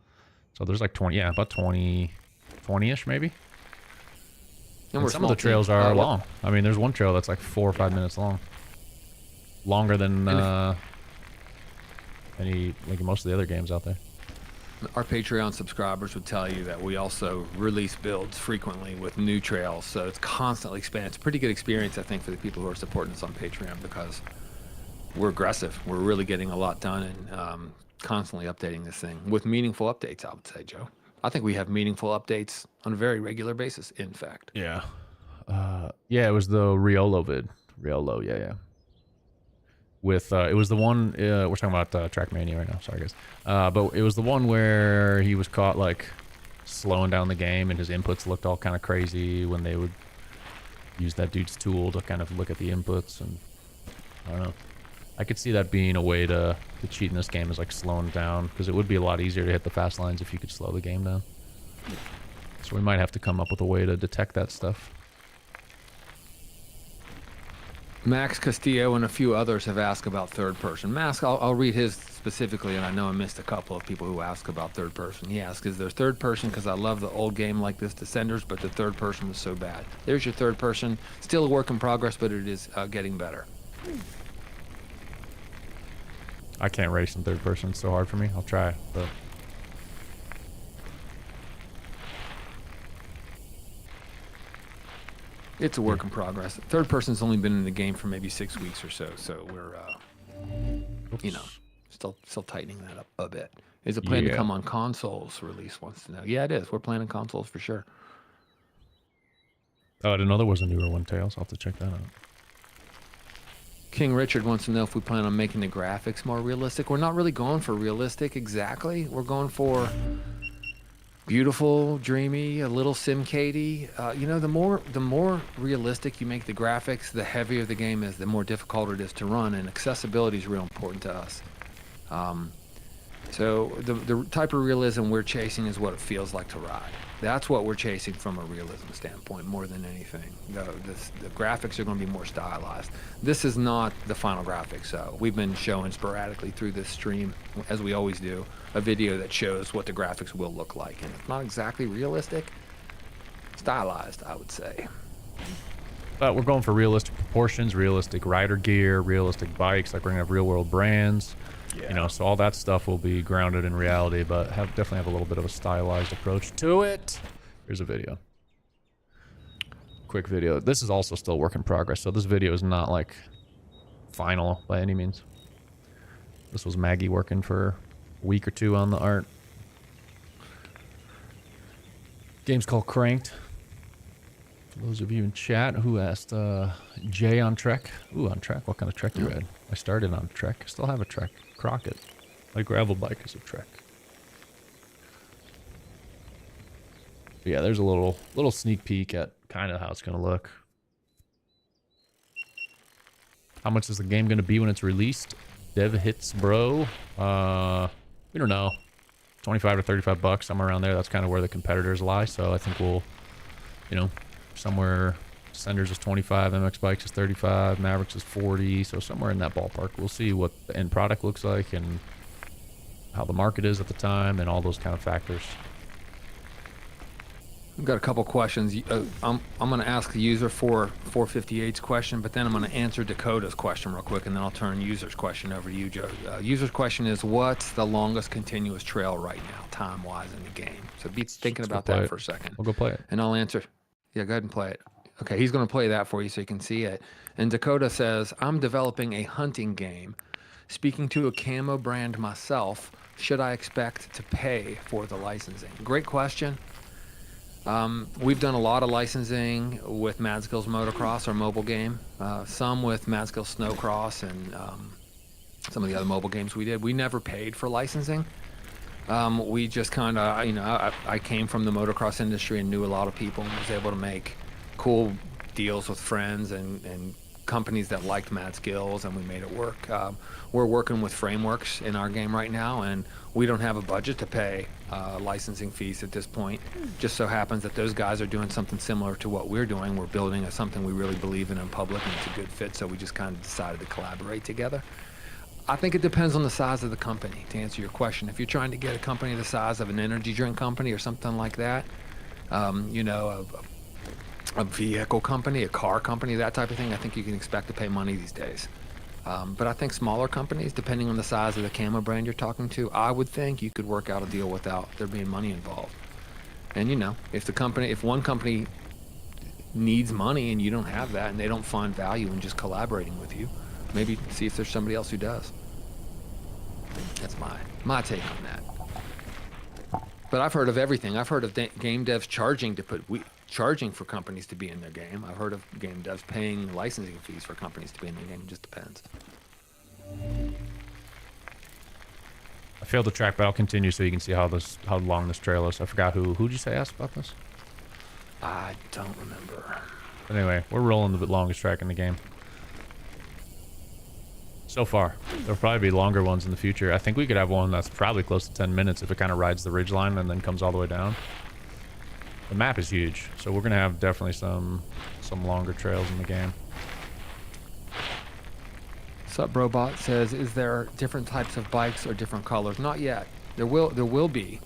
So there's like 20, yeah, about 20-ish maybe. And some of the trails are long. I mean, there's one trail that's like 4 or 5 minutes long. Longer than most of the other games out there. Our Patreon subscribers would tell you that we also release builds frequently with new trails, so it's constantly expanding. It's a pretty good experience, I think, for the people who are supporting us on Patreon, because we're aggressive. We're really getting a lot done and constantly updating this thing with meaningful updates, I would say, Joe. I think we have meaningful updates on a very regular basis, in fact. Yeah. Yeah, it was the Riolo vid. Riolo, yeah. With, it was the one, we're talking about Trackmania right now, sorry guys. But it was the one where he was caught, like, slowing down the game, and his inputs looked all kind of crazy when they would use that dude's tool to kind of look at the inputs, and I don't know. I could see that being a way to cheat in this game, is like slowing down, because it would be a lot easier to hit the fast lines if you could slow the game down. So we might have to come up with a way to detect that stuff. Max Castillo and a few others have asked about third person. Max, I'll read his specifically, and I know I missed a couple of people who asked about third person. He asked, is there third person? Because I love the old game like this, Descenders, but the third person was so bad. There's your third person. Still a work in progress, but it is getting better. I can't race in third person. It's so hard for me. I'll try, but... It's a work in progress. Third person's only been in the game for maybe 6 weeks or so, so we're, you know, still tightening that up a bit. Is it planned to come on consoles? Release wants to know. Yeah, it is. We're planning consoles for sure. Oh, I didn't know there was a newer one, Tails. I'll have to check that out. King Richard wants to know if we plan on making the graphics more realistic. We're not really going for realistic exactly. We're going for beautiful, dreamy, a little sim-cadey. You know, the more realistic you make the graphics, the heavier the game is, the more difficult it is to run, and accessibility is real important to us. So the type of realism we're chasing is what it feels like to ride. That's what we're chasing from a realism standpoint more than anything. The graphics are going to be more stylized. This is not the final graphics, so we've been showing sporadically through this stream, as we always do, a video that shows what the graphics will look like. And it's not exactly realistic, stylized, I would say. But we're going for realistic proportions, realistic rider gear, realistic bikes, like we're going to have real world brands. Yeah. You know, so all that stuff will be grounded in reality, but definitely have a little bit of a stylized approach to it. Here's a video. Quick video. This is also still work in progress, so this video is not like final by any means. This was Maggie working for a week or 2 on the art. Game's called Cranked. For those of you in chat who asked, Jay on Trek. Ooh, on Trek. What kind of Trek you had? I started on Trek. Still have a Trek. Crockett. My gravel bike is a Trek. But yeah, there's a little sneak peek at kind of how it's going to look. How much is the game going to be when it's released? Dev hits, bro. We don't know. 25 to 35 bucks, somewhere around there. That's kind of where the competitors lie. So I think we'll, you know, somewhere Senders is 25, MX Bikes is 35, Mavericks is 40. So somewhere in that ballpark. We'll see what the end product looks like and how the market is at the time and all those kind of factors. I've got a couple questions. I'm going to ask the user for 458's question, but then I'm going to answer Dakota's question real quick, and then I'll turn user's question over to you, Joe. User's question is, what's the longest continuous trail right now, time-wise, in the game? So be thinking about that for a second. We'll go play it. And I'll answer. Yeah, go ahead and play it. Okay, he's going to play that for you so you can see it. And Dakota says, I'm developing a hunting game. Speaking to a camo brand myself, should I expect to pay for the licensing? Great question. We've done a lot of licensing with Mad Skills Motocross, our mobile game, some with Mad Skills Snowcross, and some of the other mobile games we did. We never paid for licensing. We just kind of, you know, I came from the motocross industry and knew a lot of people and was able to make cool deals with friends and companies that liked Mad Skills, and we made it work. We're working with frameworks in our game right now, and we don't have a budget to pay licensing fees at this point. Just so happens that those guys are doing something similar to what we're doing. We're building something we really believe in public, and it's a good fit, so we just kind of decided to collaborate together. I think it depends on the size of the company, to answer your question. If you're trying to get a company the size of an energy drink company or something like that, you know, a vehicle company, a car company, that type of thing, I think you can expect to pay money these days. But I think smaller companies, depending on the size of the camo brand you're talking to, I would think you could work out a deal without there being money involved. And you know, if one company needs money and you don't have that and they don't find value in just collaborating with you, maybe see if there's somebody else who does. That's my take on that. But I've heard of everything. I've heard of game devs charging for companies to be in their game. I've heard of game devs paying licensing fees for companies to be in their game. It just depends. I failed the track, but I'll continue so you can see how long this trail is. I forgot who'd you say asked about this? I don't remember. But anyway, we're rolling the longest track in the game. So far. There'll probably be longer ones in the future. I think we could have one that's probably close to 10 minutes if it kind of rides the ridgeline and then comes all the way down. The map is huge, so we're going to have definitely some longer trails in the game. Sup Robot says, is there different types of bikes or different colors? Not yet. There will be,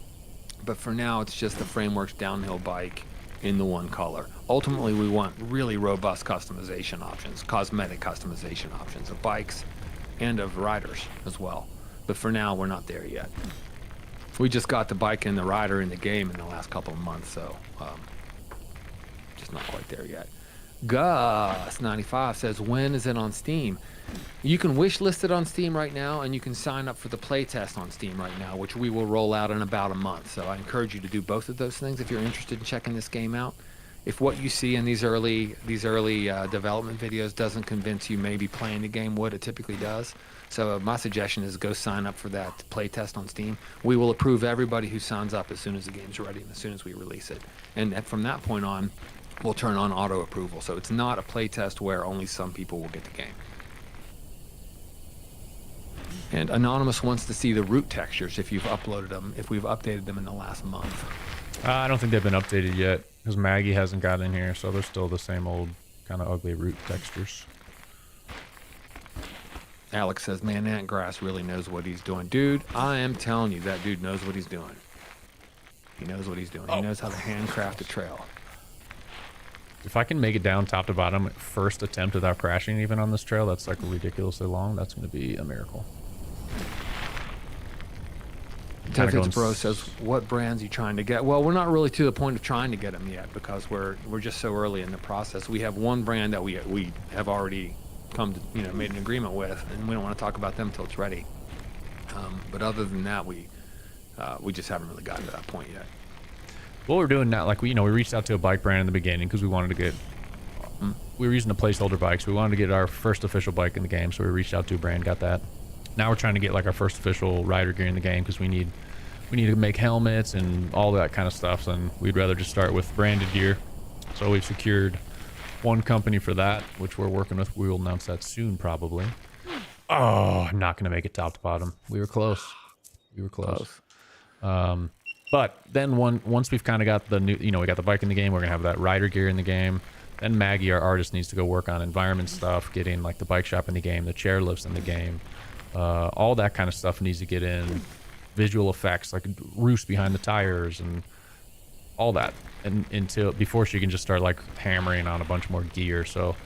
but for now it's just the Frameworks downhill bike in the one color. Ultimately, we want really robust customization options, cosmetic customization options of bikes and of riders as well. But for now, we're not there yet. We just got the bike and the rider in the game in the last couple of months, so just not quite there yet. Gus95 says, when is it on Steam? You can wish list it on Steam right now, and you can sign up for the playtest on Steam right now, which we will roll out in about a month. So I encourage you to do both of those things if you're interested in checking this game out. If what you see in these early development videos doesn't convince you, maybe playing the game would. It typically does. So my suggestion is go sign up for that playtest on Steam. We will approve everybody who signs up as soon as the game's ready and as soon as we release it. And from that point on, we'll turn on auto approval. So it's not a playtest where only some people will get the game. And Anonymous wants to see the root textures if you've uploaded them, if we've updated them in the last month. I don't think they've been updated yet because Maggie hasn't got in here, so they're still the same old kind of ugly root textures. Alex says, man, Antgrass really knows what he's doing. Dude, I am telling you, that dude knows what he's doing. He knows what he's doing. He knows how to handcraft a trail. If I can make it down top to bottom first attempt without crashing even on this trail, that's like ridiculously long. That's going to be a miracle. Tefits Bro says, what brands are you trying to get? Well, we're not really to the point of trying to get them yet because we're just so early in the process. We have one brand that we have already come to, made an agreement with, and we don't want to talk about them until it's ready. But other than that, we just haven't really gotten to that point yet. what we're doing now, like we reached out to a bike brand in the beginning because we wanted to get, we were using the placeholder bikes. We wanted to get our first official bike in the game, so we reached out to a brand, got that. Now we're trying to get like our first official rider gear in the game because we need to make helmets and all that kind of stuff. And we'd rather just start with branded gear. So we've secured one company for that, which we're working with. We will announce that soon, probably. Oh, I'm not gonna make it top to bottom. We were close. We were close. But then once we've kind of got the new, we got the bike in the game, we're gonna have that rider gear in the game. Then Maggie, our artist, needs to go work on environment stuff, getting like the bike shop in the game, the chairlifts in the game, all that kind of stuff needs to get in. Visual effects like roofs behind the tires and all that, and until before she can just start like hammering on a bunch more gear. So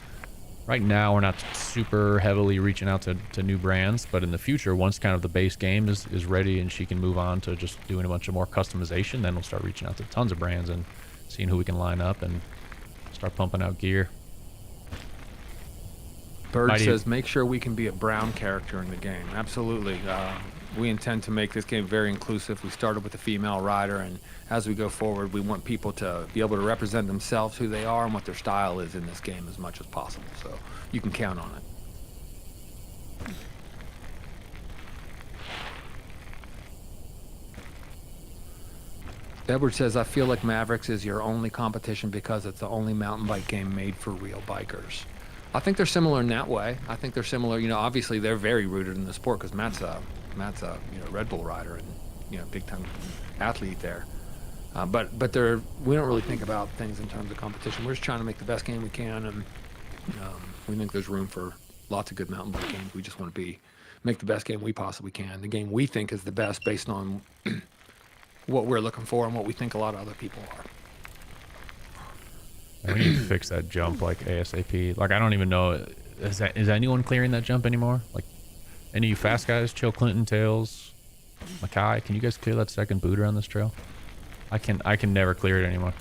right now we're not super heavily reaching out to new brands, but in the future, once kind of the base game is ready and she can move on to just doing a bunch of more customization, then we'll start reaching out to tons of brands and seeing who we can line up and start pumping out gear. Bird says, make sure we can be a brown character in the game. Absolutely. We intend to make this game very inclusive. We started with a female rider, and as we go forward, we want people to be able to represent themselves, who they are, and what their style is in this game as much as possible. So you can count on it. Edward says, I feel like Mavericks is your only competition because it's the only mountain bike game made for real bikers. I think they're similar in that way. I think they're similar. Obviously they're very rooted in the sport because Matt's a Red Bull rider and big time athlete there. But we don't really think about things in terms of competition. We're just trying to make the best game we can, and we think there's room for lots of good mountain bike games. We just want to make the best game we possibly can. The game we think is the best based on what we're looking for and what we think a lot of other people are. We need to fix that jump like ASAP. Like I don't even know, is anyone clearing that jump anymore? Like any of you fast guys, Chill, Clinton, Tails, Mackay, can you guys clear that second booter on this trail? I can never clear it anymore.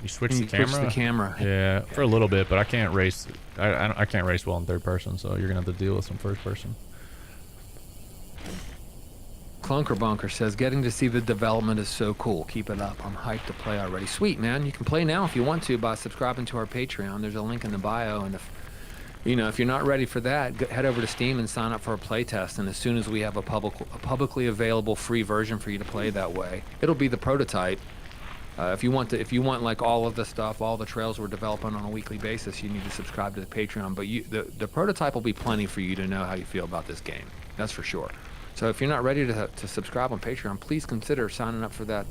You switch the camera? Switch the camera. Yeah, for a little bit, but I can't race. I can't race well in third person, so you're gonna have to deal with some first person. Clunker Bunker says, getting to see the development is so cool. Keep it up. I'm hyped to play already. Sweet, man. You can play now if you want to by subscribing to our Patreon. There's a link in the bio, and if you're not ready for that, head over to Steam and sign up for a playtest. And as soon as we have a publicly available free version for you to play that way, it'll be the prototype. If you want like all of the stuff, all the trails we're developing on a weekly basis, you need to subscribe to the Patreon. But the prototype will be plenty for you to know how you feel about this game. That's for sure. So if you're not ready to subscribe on Patreon, please consider signing up for that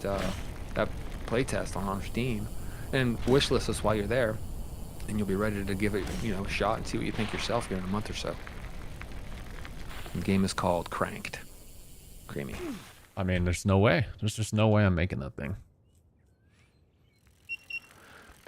playtest on Steam, and wishlist us while you're there, and you'll be ready to give it a shot and see what you think yourself here in a month or so. The game is called Cranked. Creamy. I mean, there's no way. There's just no way I'm making that thing.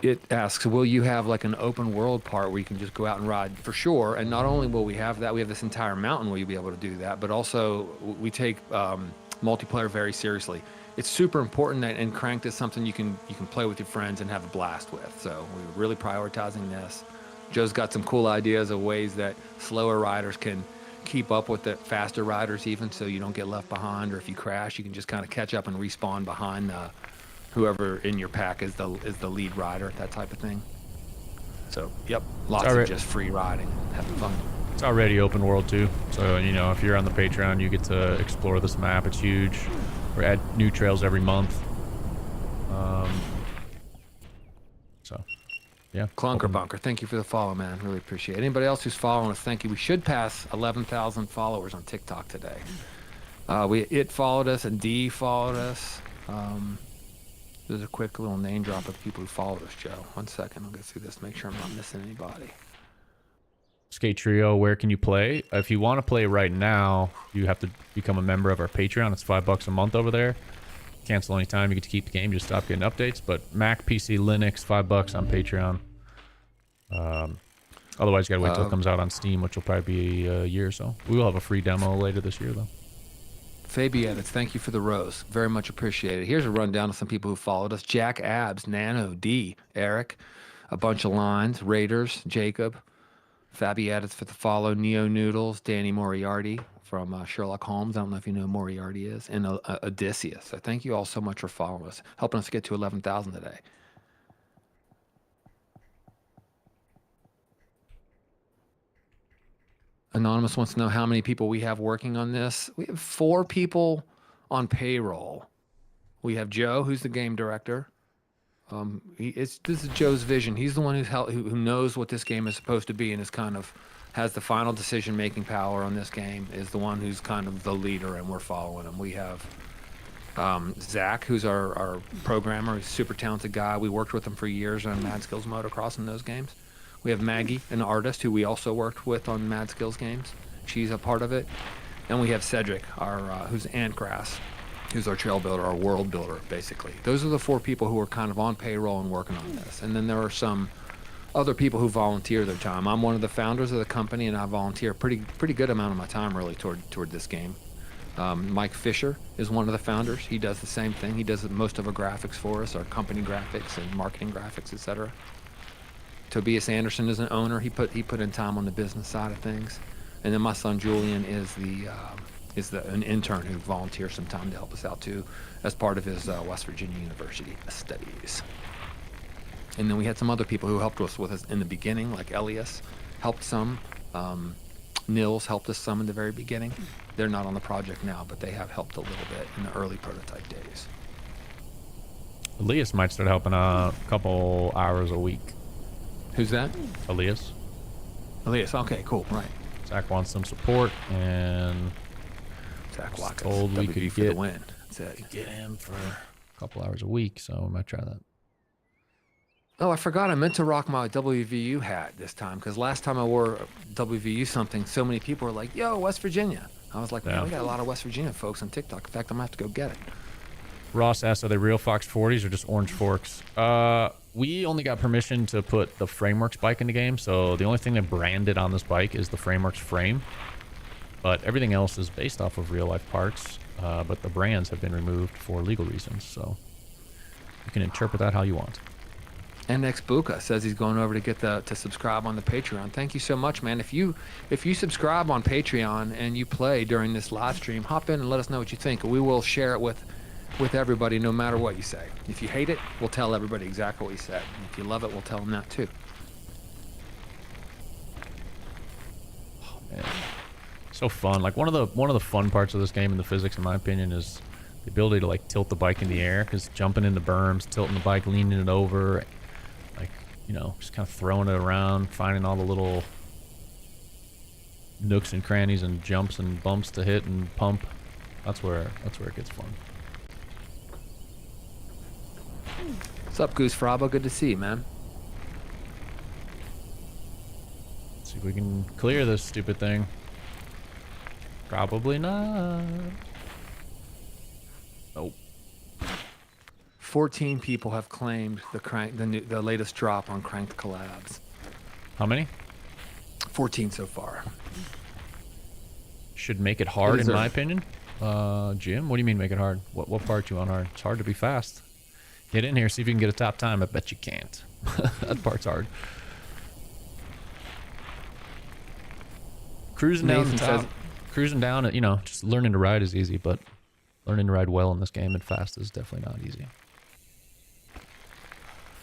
It asks, will you have like an open world part where you can just go out and ride? For sure. And not only will we have that, we have this entire mountain where you'll be able to do that, but also we take multiplayer very seriously. It's super important that, and Cranked is something you can play with your friends and have a blast with. So we're really prioritizing this. Joe's got some cool ideas of ways that slower riders can keep up with the faster riders even, so you don't get left behind, or if you crash, you can just kind of catch up and respawn behind whoever in your pack is the lead rider, that type of thing. So, yep, lots of just free riding, having fun. It's already open world too. So, if you're on the Patreon, you get to explore this map. It's huge. We add new trails every month. So, yeah. Clunker Bunker, thank you for the follow, man. Really appreciate it. Anybody else who's following us, thank you. We should pass 11,000 followers on TikTok today. It followed us, and D followed us. There's a quick little name drop of people who followed us, Joe. 1 second, I'll go through this, make sure I'm not missing anybody. Skate Trio, where can you play? If you want to play right now, you have to become a member of our Patreon. It's $5 a month over there. Cancel anytime. You get to keep the game. You just stop getting updates. But Mac, PC, Linux, $5 on Patreon. Otherwise, you got to wait till it comes out on Steam, which will probably be a year or so. We will have a free demo later this year, though. Fabian, thank you for the rose. Very much appreciated. Here's a rundown of some people who followed us. Jack Abs, Nano, D, Eric, a bunch of lines, Raiders, Jacob, Fabi added for the follow. Neo Noodles, Danny Moriarty from Sherlock Holmes. I don't know if you know who Moriarty is, and Odysseus. So thank you all so much for following us, helping us get to 11,000 today. Anonymous wants to know how many people we have working on this. We have 4 people on payroll. We have Joe, who's the game director. This is Joe's vision. He's the one who knows what this game is supposed to be and is kind of has the final decision-making power on this game. Is the one who's kind of the leader, and we're following him. We have Zach, who's our programmer. He's a super talented guy. We worked with him for years on Mad Skills Motocross in those games. We have Maggie, an artist who we also worked with on Mad Skills games. She's a part of it. And we have Cedric, who's Antgrass, who's our trail builder, our world builder, basically. Those are the 4 people who are kind of on payroll and working on this. And then there are some other people who volunteer their time. I'm one of the founders of the company, and I volunteer a pretty good amount of my time really toward this game. Mike Fisher is one of the founders. He does the same thing. He does most of our graphics for us, our company graphics and marketing graphics, etc. Tobias Anderson is an owner. He put in time on the business side of things. And then my son Julian is an intern who volunteers some time to help us out too, as part of his West Virginia University studies. And then we had some other people who helped us in the beginning, like Elias helped some. Nils helped us some in the very beginning. They're not on the project now, but they have helped a little bit in the early prototype days. Elias might start helping a couple hours a week. Who's that? Elias. Elias, okay, cool, right. Zach wants some support, and Zach Watkins, told we WV could for get, the win. That's it. Get him for a couple hours a week, so we might try that. Oh, I forgot. I meant to rock my WVU hat this time, because last time I wore WVU something, so many people were like, yo, West Virginia. I was like, man, we got a lot of West Virginia folks on TikTok. In fact, I'm going to have to go get it. Ross asked, are they real Fox 40s or just orange forks? We only got permission to put the Frameworks bike in the game, so the only thing that branded on this bike is the Frameworks frame. But everything else is based off of real-life parts, but the brands have been removed for legal reasons, so you can interpret that how you want. And Buka says he's going over to get to subscribe on the Patreon. Thank you so much, man. If you subscribe on Patreon and you play during this live stream, hop in and let us know what you think. We will share it with everybody, no matter what you say. If you hate it, we'll tell everybody exactly what you said. And if you love it, we'll tell them that too. Oh, man. So fun. Like one of the fun parts of this game, and the physics, in my opinion, is the ability to like tilt the bike in the air. Because jumping into berms, tilting the bike, leaning it over, like, you know, just kind of throwing it around, finding all the little nooks and crannies and jumps and bumps to hit and pump. That's where it gets fun. What's up, Goose Frabo? Good to see you, man. Let's see if we can clear this stupid thing. Probably not. Nope. 14 people have claimed the latest drop on Cranked Collabs. How many? 14 so far. Should make it hard, in my opinion. Jim, what do you mean make it hard? What part you on hard? It's hard to be fast. Get in here, see if you can get a top time. I bet you can't. That part's hard. Cruising down the top. Cruising down, you know, just learning to ride is easy, but learning to ride well in this game and fast is definitely not easy.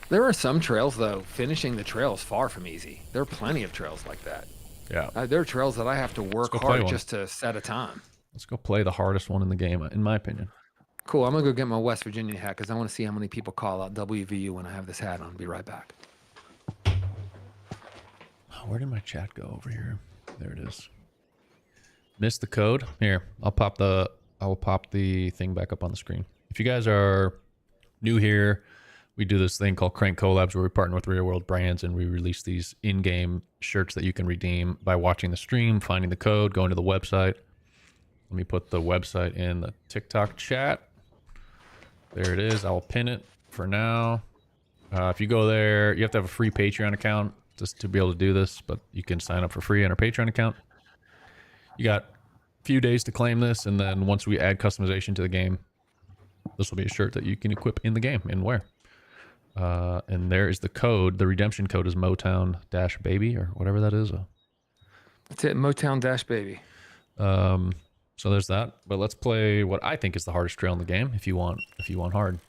There are some trails, though. Finishing the trail is far from easy. There are plenty of trails like that. Yeah. There are trails that I have to work hard just to set a time. Let's go play the hardest one in the game, in my opinion. Cool. I'm going to go get my West Virginia hat because I want to see how many people call out WVU when I have this hat on. Be right back. Where did my chat go over here? There it is. Missed the code. Here, I will pop the thing back up on the screen. If you guys are new here, we do this thing called Crank Collabs where we partner with real world brands and we release these in-game shirts that you can redeem by watching the stream, finding the code, going to the website. Let me put the website in the TikTok chat. There it is. I will pin it for now. If you go there, you have to have a free Patreon account just to be able to do this, but you can sign up for free on our Patreon account. You got a few days to claim this, and then once we add customization to the game, this will be a shirt that you can equip in the game and wear. And there is the code. The redemption code is Motown-baby or whatever that is. That's it. Motown Dash, baby. So there's that. But let's play what I think is the hardest trail in the game. If you want hard.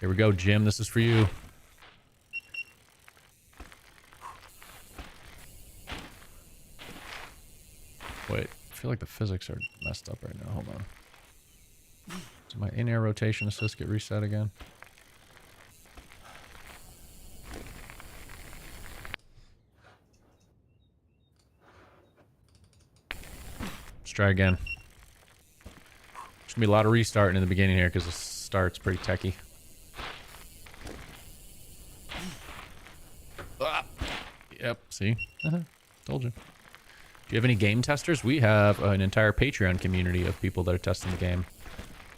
Here we go, Jim. This is for you. Wait, I feel like the physics are messed up right now. Hold on. Did my in-air rotation assist get reset again? Let's try again. There's gonna be a lot of restarting in the beginning here because the start's pretty techy. Ah. Yep, see? Told you. Do you have any game testers? We have an entire Patreon community of people that are testing the game.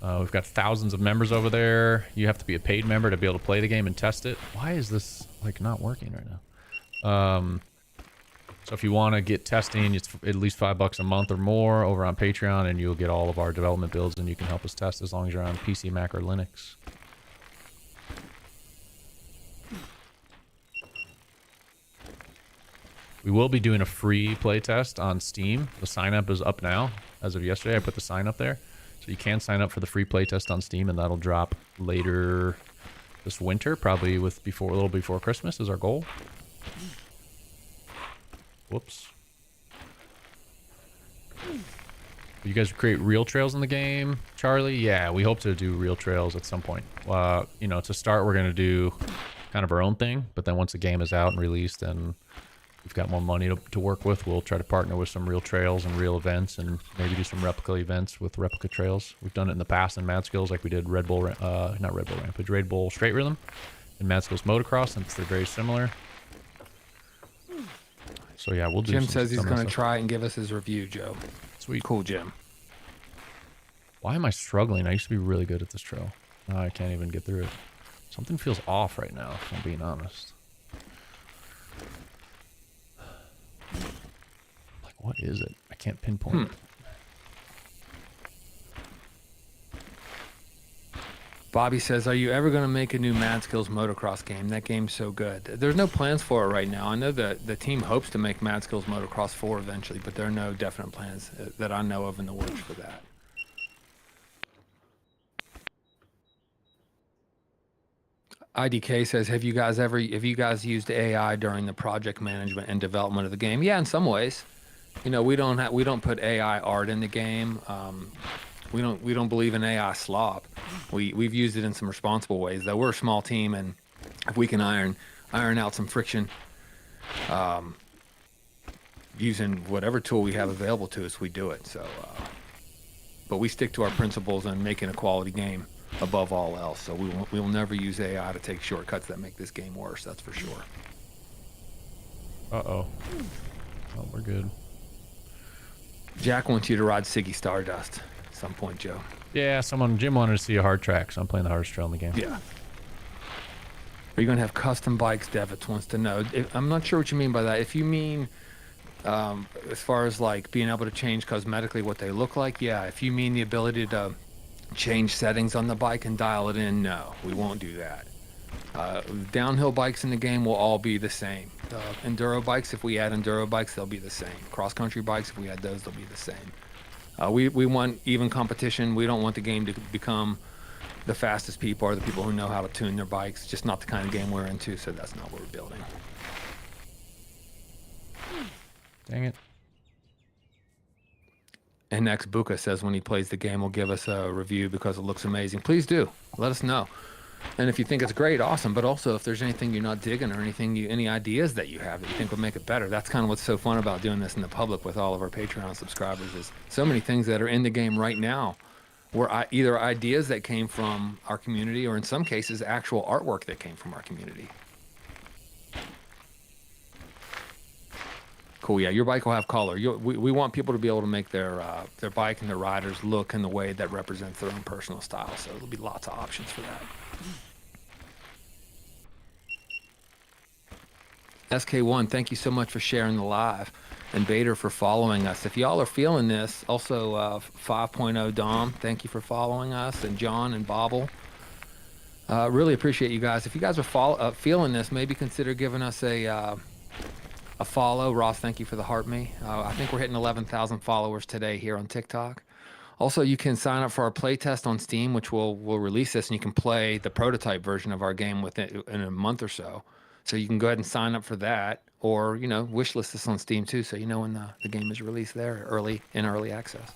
We've got thousands of members over there. You have to be a paid member to be able to play the game and test it. Why is this like not working right now? So if you want to get testing, it's at least $5 a month or more over on Patreon, and you'll get all of our development builds, and you can help us test as long as you're on PC, Mac, or Linux. We will be doing a free playtest on Steam. The sign up is up now. As of yesterday, I put the sign up there. So you can sign up for the free playtest on Steam, and that'll drop later this winter, probably a little before Christmas is our goal. Whoops. You guys create real trails in the game, Charlie? Yeah, we hope to do real trails at some point. You know, to start, we're going to do kind of our own thing, but then once the game is out and released and we've got more money to work with, we'll try to partner with some real trails and real events and maybe do some replica events with replica trails. We've done it in the past in Mad Skills, like we did Red Bull Rampage, Red Bull Straight Rhythm and Mad Skills Motocross, since they're very similar. So yeah, we'll do Jim says he's going to try and give us his review, Joe. Sweet. Cool, Jim. Why am I struggling? I used to be really good at this trail. Now I can't even get through it. Something feels off right now, if I'm being honest. Like, what is it? I can't pinpoint it. Bobby says, are you ever going to make a new Mad Skills motocross game? That game's so good. There's no plans for it right now. I know that the team hopes to make Mad Skills Motocross 4 eventually, but there are no definite plans that I know of in the works for that. IDK says, have you guys used AI during the project management and development of the game? Yeah, in some ways. You know, we don't put AI art in the game. We don't believe in AI slop. We've used it in some responsible ways, though. We're a small team, and if we can iron out some friction using whatever tool we have available to us, we do it. So, but we stick to our principles and making a quality game above all else. So we will never use AI to take shortcuts that make this game worse. That's for sure. Oh, we're good. Jack wants you to ride Siggy Stardust at some point, Joe. Yeah, Jim wanted to see a hard track, so I'm playing the hardest trail in the game. Yeah. Are you going to have custom bikes? Devitz wants to know. I'm not sure what you mean by that. If you mean as far as like being able to change cosmetically what they look like, yeah. If you mean the ability to change settings on the bike and dial it in, no, we won't do that. Downhill bikes in the game will all be the same. Enduro bikes, if we add enduro bikes, they'll be the same. Cross-country bikes, if we add those, they'll be the same. We want even competition. We don't want the game to become the fastest people or the people who know how to tune their bikes. It's just not the kind of game we're into, so that's not what we're building. Dang it. And next, Buka says when he plays the game, will give us a review because it looks amazing. Please do. Let us know. And if you think it's great, awesome. But also, if there's anything you're not digging or any ideas that you have that you think would make it better, that's kind of what's so fun about doing this in the public with all of our Patreon subscribers is so many things that are in the game right now were either ideas that came from our community or in some cases, actual artwork that came from our community. Cool, yeah, your bike will have color. We want people to be able to make their bike and their riders look in the way that represents their own personal style, so there'll be lots of options for that. SK1, thank you so much for sharing the live, and Bader for following us. If y'all are feeling this, also 5.0 Dom, thank you for following us, and John and Bobble. Really appreciate you guys. If you guys are feeling this, maybe consider giving us a a follow. Ross, thank you for the heart me. I think we're hitting 11,000 followers today here on TikTok. Also, you can sign up for our playtest on Steam, which we'll release this, and you can play the prototype version of our game within in a month or so. So you can go ahead and sign up for that, or wishlist this on Steam too, so you know when the game is released there early access.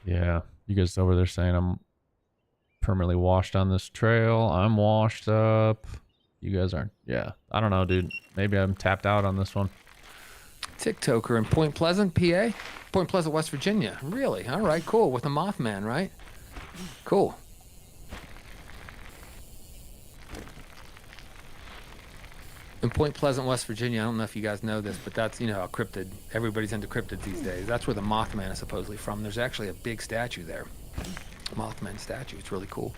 Yeah, you guys over there saying I'm permanently washed on this trail. I'm washed up. You guys aren't. Yeah, I don't know, dude. Maybe I'm tapped out on this one. TikToker in Point Pleasant, PA? Point Pleasant, West Virginia. Really? All right, cool. With a Mothman, right? Cool. In Point Pleasant, West Virginia, I don't know if you guys know this, but that's, a cryptid. Everybody's into cryptids these days. That's where the Mothman is supposedly from. There's actually a big statue there. Mothman statue. It's really cool.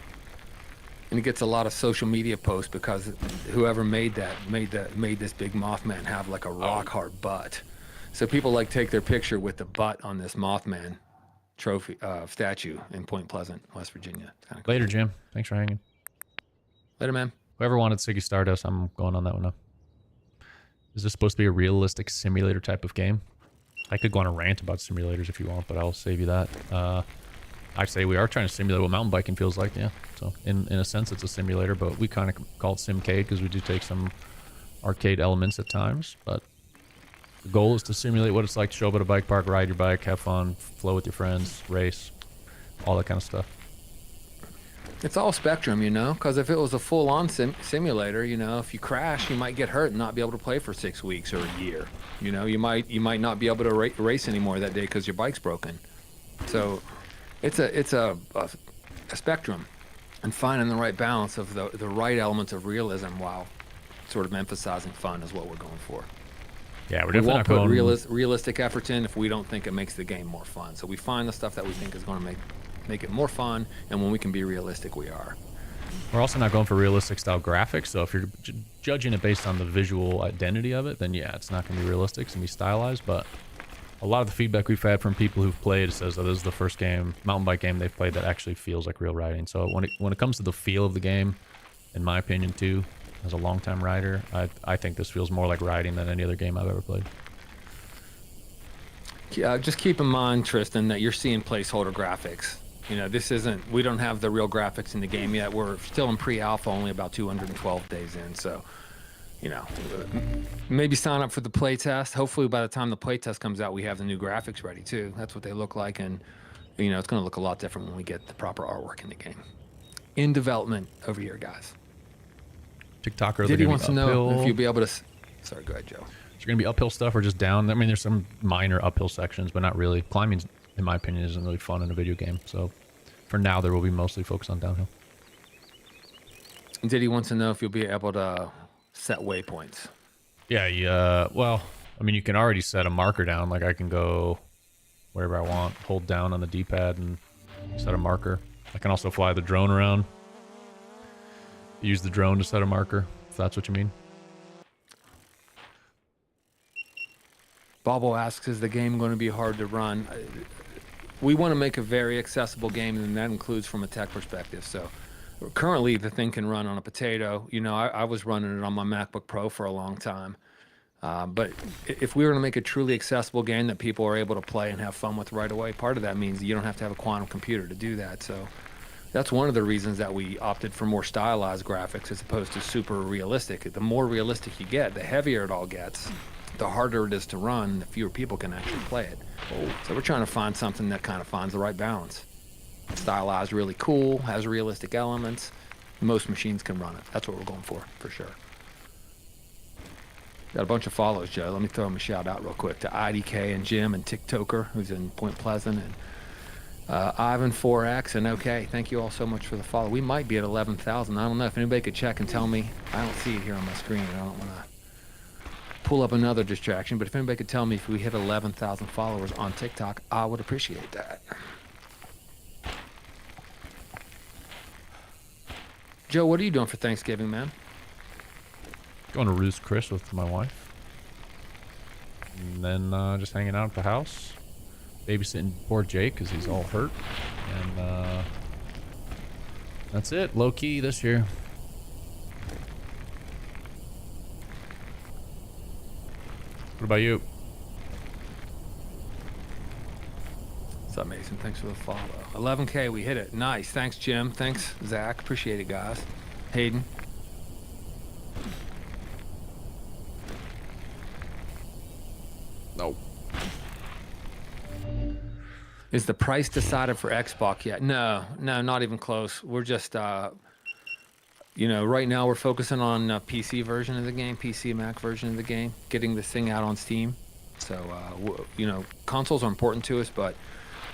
And it gets a lot of social media posts because whoever made this big Mothman have like a rock hard butt. So people take their picture with the butt on this Mothman trophy statue in Point Pleasant, West Virginia. It's kinda cool. Later, Jim. Thanks for hanging. Later, man. Whoever wanted Ziggy Stardust, I'm going on that one now. Is this supposed to be a realistic simulator type of game? I could go on a rant about simulators if you want, but I'll save you that. I'd say we are trying to simulate what mountain biking feels like, yeah. So in a sense, it's a simulator, but we kind of call it Simcade because we do take some arcade elements at times. But the goal is to simulate what it's like to show up at a bike park, ride your bike, have fun, flow with your friends, race, all that kind of stuff. It's all spectrum, because if it was a full-on simulator, if you crash, you might get hurt and not be able to play for 6 weeks or a year. You might not be able to race anymore that day because your bike's broken. So it's a spectrum, and finding the right balance of the right elements of realism while sort of emphasizing fun is what we're going for. Yeah, we're definitely not going... We won't put realistic effort in if we don't think it makes the game more fun. So we find the stuff that we think is going to make it more fun, and when we can be realistic, we are. We're also not going for realistic style graphics, so if you're judging it based on the visual identity of it, then yeah, it's not going to be realistic, it's going to be stylized, but a lot of the feedback we've had from people who've played says that this is the first mountain bike game they've played that actually feels like real riding. So when it comes to the feel of the game, in my opinion too, as a longtime rider, I think this feels more like riding than any other game I've ever played. Yeah, just keep in mind, Tristan, that you're seeing placeholder graphics. We don't have the real graphics in the game yet. We're still in pre-alpha, only about 212 days in. So, maybe sign up for the playtest. Hopefully by the time the playtest comes out, we have the new graphics ready too. That's what they look like. And, it's going to look a lot different when we get the proper artwork in the game. In development over here, guys. TikToker. Diddy wants to know if you'll be able to... Sorry, go ahead, Joe. Is there going to be uphill stuff or just down? I mean, there's some minor uphill sections, but not really. Climbing, in my opinion, isn't really fun in a video game. So for now, there will be mostly focused on downhill. Diddy wants to know if you'll be able to set waypoints. Yeah. Well, I mean, you can already set a marker down. Like I can go wherever I want, hold down on the D-pad and set a marker. I can also fly the drone around. Use the drone to set a marker, if that's what you mean. Bobble asks, is the game going to be hard to run? We want to make a very accessible game, and that includes from a tech perspective. So currently the thing can run on a potato. I was running it on my MacBook Pro for a long time. But if we were going to make a truly accessible game that people are able to play and have fun with right away, part of that means you don't have to have a quantum computer to do that. So that's one of the reasons that we opted for more stylized graphics as opposed to super realistic. The more realistic you get, the heavier it all gets, the harder it is to run, the fewer people can actually play it. So we're trying to find something that kind of finds the right balance. Stylized, really cool, has realistic elements. Most machines can run it. That's what we're going for sure. Got a bunch of follows, Joe. Let me throw them a shout out real quick to IDK and Jim and TikToker, who's in Point Pleasant, and Ivan 4X and OK. Thank you all so much for the follow. We might be at 11,000. I don't know if anybody could check and tell me. I don't see it here on my screen. I don't want to pull up another distraction, but if anybody could tell me if we hit 11,000 followers on TikTok, I would appreciate that. Joe, what are you doing for Thanksgiving, man? Going to Ruth's Chris with my wife. And then just hanging out at the house. Babysitting poor Jake because he's all hurt. And that's it. Low key this year. What about you? What's up, Mason? Thanks for the follow. 11K, we hit it. Nice. Thanks, Jim. Thanks, Zach. Appreciate it, guys. Hayden. No. Is the price decided for Xbox yet? No, not even close. We're just, you know, right now we're focusing on PC version of the game, PC Mac version of the game, getting this thing out on Steam. So, you know, consoles are important to us, but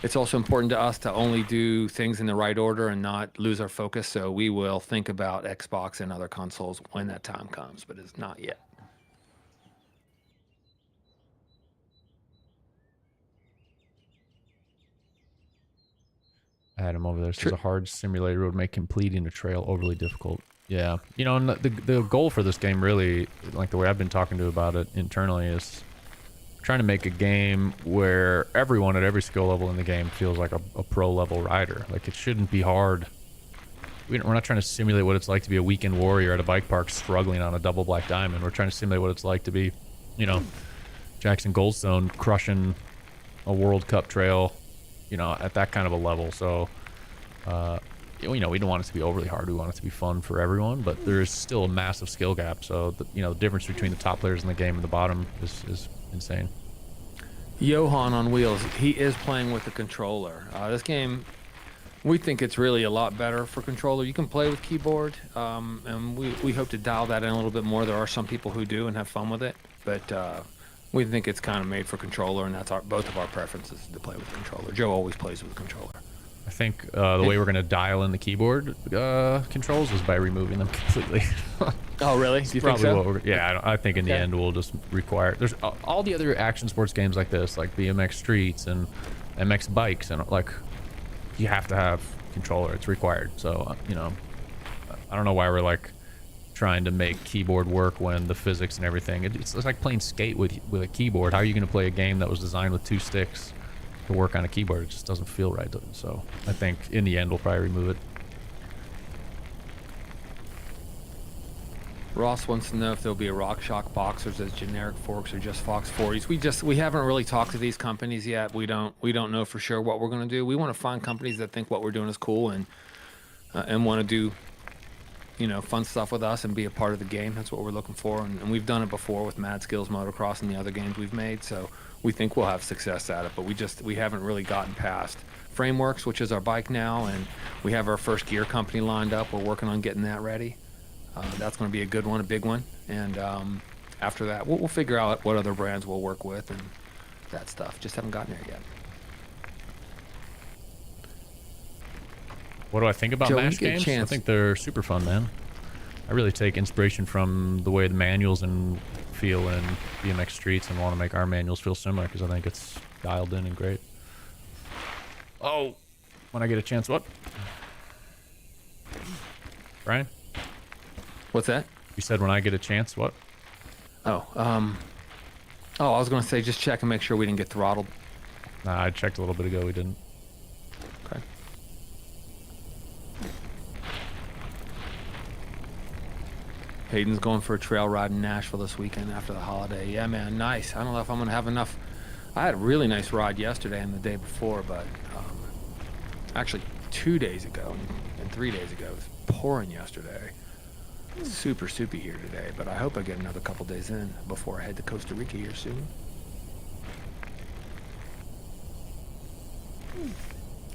it's also important to us to only do things in the right order and not lose our focus. So we will think about Xbox and other consoles when that time comes, but it's not yet. Adam over there says a hard simulator would make completing a trail overly difficult. Yeah, you know, and the goal for this game really, like the way I've been talking to about it internally, is trying to make a game where everyone at every skill level in the game feels like a pro level rider. Like, it shouldn't be hard. We're not trying to simulate what it's like to be a weekend warrior at a bike park struggling on a double black diamond. We're trying to simulate what it's like to be, you know, Jackson Goldstone crushing a World Cup trail, you know, at that kind of a level. So, you know, we don't want it to be overly hard. We want it to be fun for everyone, but there is still a massive skill gap. So, you know, the difference between the top players in the game and the bottom is insane. Johan on wheels, he is playing with the controller. This game, we think it's really a lot better for controller. You can play with keyboard, and we hope to dial that in a little bit more. There are some people who do and have fun with it, but we think it's kind of made for controller, and that's both of our preferences to play with controller. Joe always plays with a controller. I think the way we're going to dial in the keyboard controls is by removing them completely. Oh, really? Do you think so? Yeah, I think in the end we'll just require... There's all the other action sports games like this, like BMX Streets and MX Bikes, and like, you have to have controller. It's required. So, you know, I don't know why we're like trying to make keyboard work when the physics and everything... It's like playing skate with a keyboard. How are you going to play a game that was designed with 2 sticks to work on a keyboard? It just doesn't feel right. So I think in the end we'll probably remove it. Ross wants to know if there'll be a RockShox boxers as generic forks or just Fox 40s. We haven't really talked to these companies yet. We don't know for sure what we're going to do. We want to find companies that think what we're doing is cool and want to do, you know, fun stuff with us and be a part of the game. That's what we're looking for, and we've done it before with Mad Skills Motocross and the other games we've made. So we think we'll have success at it, but we haven't really gotten past Frameworks, which is our bike now, and we have our first gear company lined up. We're working on getting that ready. That's going to be a good one, a big one, and after that we'll figure out what other brands we'll work with and that stuff. Just haven't gotten there yet. What do I think about Joe, MASH games? I think they're super fun, man. I really take inspiration from the way the manuals and feel in BMX Streets and want to make our manuals feel similar, because I think it's dialed in and great. Oh, when I get a chance, what? Brian? What's that? You said when I get a chance, what? I was going to say just check and make sure we didn't get throttled. Nah, I checked a little bit ago. We didn't. Okay. Hayden's going for a trail ride in Nashville this weekend after the holiday. Yeah, man, nice. I don't know if I'm going to have enough. I had a really nice ride yesterday and the day before, but actually 2 days ago and 3 days ago. It was pouring yesterday. Super soupy here today, but I hope I get another couple days in before I head to Costa Rica here soon.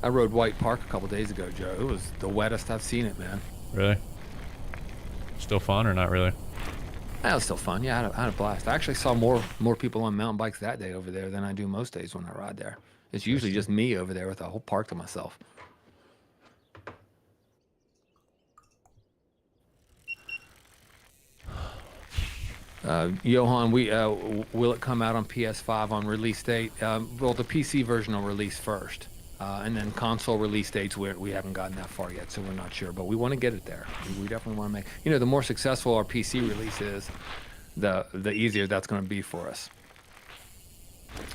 I rode White Park a couple days ago, Joe. It was the wettest I've seen it, man. Really? Still fun or not really? That was still fun. Yeah, I had a blast. I actually saw more people on mountain bikes that day over there than I do most days when I ride there. It's usually just me over there with a whole park to myself. Johan, will it come out on PS5 on release date? Well, the PC version will release first, and then console release dates we haven't gotten that far yet, so we're not sure. But we want to get it there. We definitely want to make. You know, the more successful our PC release is, the easier that's going to be for us.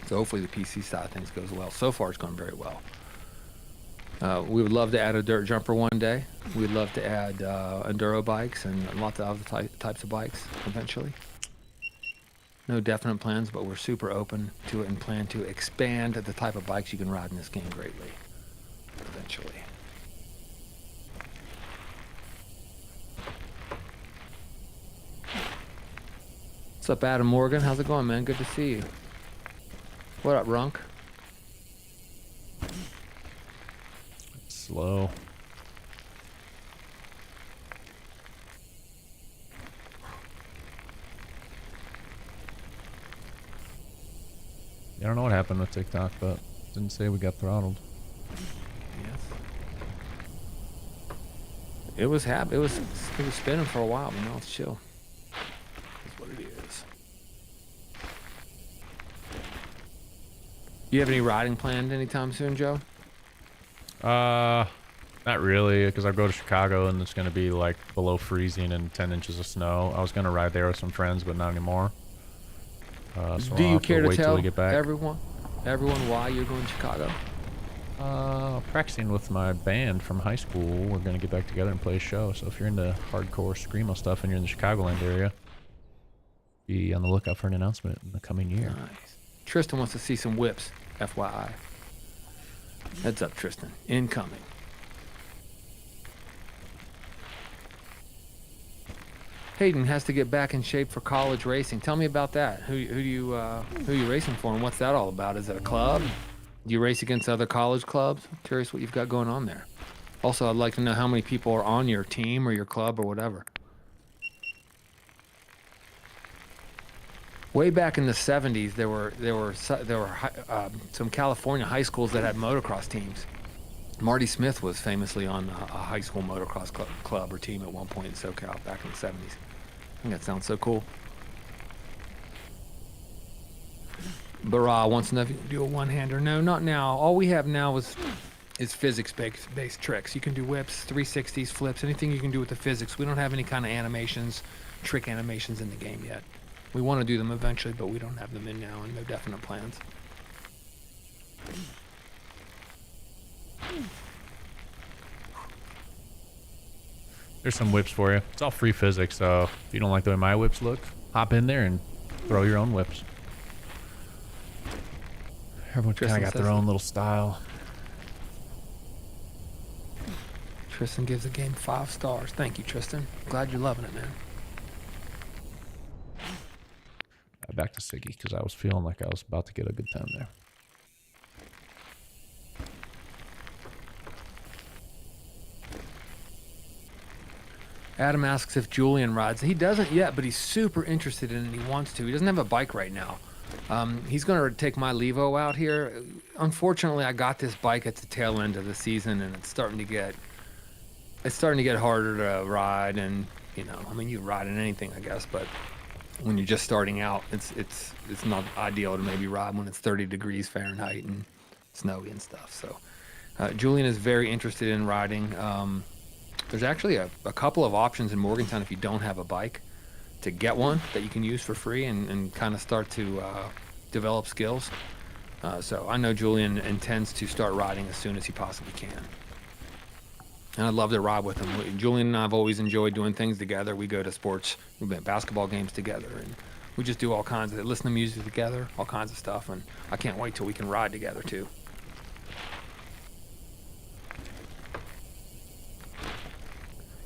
So hopefully the PC side of things goes well. So far, it's going very well. We would love to add a dirt jumper one day. We'd love to add enduro bikes and lots of other types of bikes eventually. No definite plans, but we're super open to it and plan to expand the type of bikes you can ride in this game greatly, eventually. What's up, Adam Morgan? How's it going, man? Good to see you. What up, Runk? It's slow. I don't know what happened with TikTok, but didn't say we got throttled. Yes. It was spinning for a while, but now it's chill. That's what it is. You have any riding planned anytime soon, Joe? Not really, because I go to Chicago and it's gonna be like below freezing and 10 inches of snow. I was gonna ride there with some friends, but not anymore. So Do I'll you have to care to wait till tell we get back. everyone why you're going to Chicago? Practicing with my band from high school. We're gonna get back together and play a show. So if you're into hardcore screamo stuff and you're in the Chicagoland area, be on the lookout for an announcement in the coming year. Nice. Tristan wants to see some whips, FYI. Heads up, Tristan. Incoming. Hayden has to get back in shape for college racing. Tell me about that. Who you racing for, and what's that all about? Is it a club? Do you race against other college clubs? I'm curious what you've got going on there. Also, I'd like to know how many people are on your team or your club or whatever. Way back in the 70s, there were some California high schools that had motocross teams. Marty Smith was famously on a high school motocross club or team at one point in SoCal back in the 70s. I think that sounds so cool. Barra wants to know if you can do a one-hander. No, not now. All we have now is physics-based tricks. You can do whips, 360s, flips, anything you can do with the physics. We don't have any kind of animations, trick animations in the game yet. We want to do them eventually, but we don't have them in now, and no definite plans. There's some whips for you. It's all free physics, so if you don't like the way my whips look, hop in there and throw your own whips. Everyone kind of got their own little style. Tristan gives the game 5 stars. Thank you, Tristan. Glad you're loving it, man. Back to Siggy, because I was feeling like I was about to get a good time there. Adam asks if Julian rides. He doesn't yet, but he's super interested in it and he wants to. He doesn't have a bike right now. He's going to take my Levo out here. Unfortunately, I got this bike at the tail end of the season, and it's starting to get harder to ride. And you know, I mean, you ride in anything, I guess, but when you're just starting out, it's not ideal to maybe ride when it's 30 degrees Fahrenheit and snowy and stuff. So Julian is very interested in riding. There's actually a couple of options in Morgantown if you don't have a bike to get one that you can use for free and kind of start to develop skills. So I know Julian intends to start riding as soon as he possibly can. And I'd love to ride with him. Julian and I have always enjoyed doing things together. We go to sports, we've been at basketball games together, and we just do all kinds of, listen to music together, all kinds of stuff, and I can't wait till we can ride together too.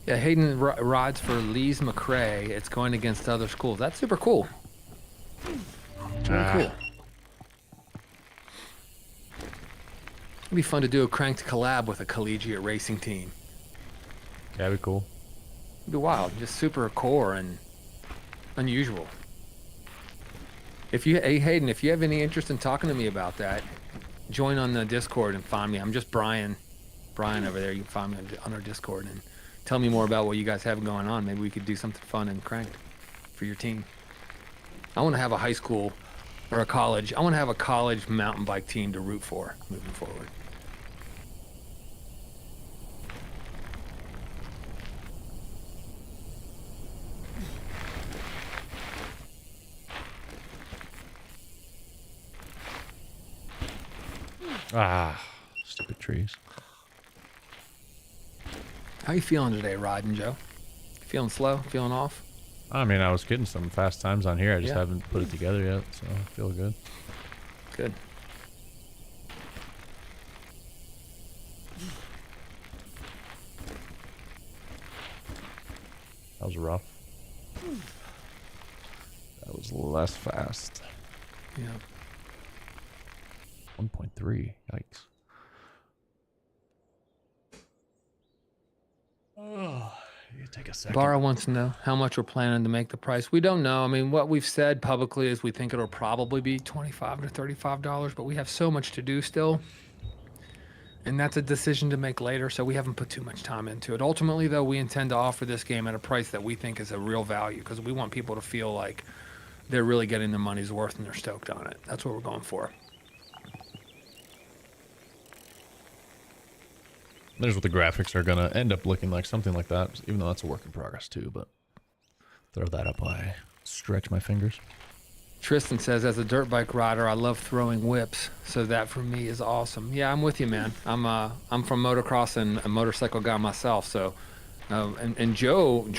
Yeah, Hayden rides for Lee's McRae. It's going against other schools. That's super cool. It's really cool. It'd be fun to do a cranked collab with a collegiate racing team. That'd be cool. It'd be wild. Just super core and unusual. Hey Hayden, if you have any interest in talking to me about that, join on the Discord and find me. I'm just Brian over there. You can find me on our Discord and tell me more about what you guys have going on. Maybe we could do something fun and cranked for your team. I want to have a high school or a college. I want to have a college mountain bike team to root for moving forward. Stupid trees. How you feeling today, riding, Joe? Feeling slow? Feeling off? I mean, I was getting some fast times on here. I just Yeah. haven't put it together yet, so I feel good. Good. That was rough. That was less fast. Yeah. 1.3. Yikes. Oh, you take a second. Barra wants to know how much we're planning to make the price. We don't know. I mean, what we've said publicly is we think it'll probably be $25 to $35, but we have so much to do still. And that's a decision to make later, so we haven't put too much time into it. Ultimately, though, we intend to offer this game at a price that we think is a real value because we want people to feel like they're really getting their money's worth and they're stoked on it. That's what we're going for. There's what the graphics are going to end up looking like, something like that, even though that's a work in progress too, but throw that up while I stretch my fingers. Tristan says, as a dirt bike rider, I love throwing whips, so that for me is awesome. Yeah, I'm with you, man. I'm from motocross and a motorcycle guy myself, so and Joe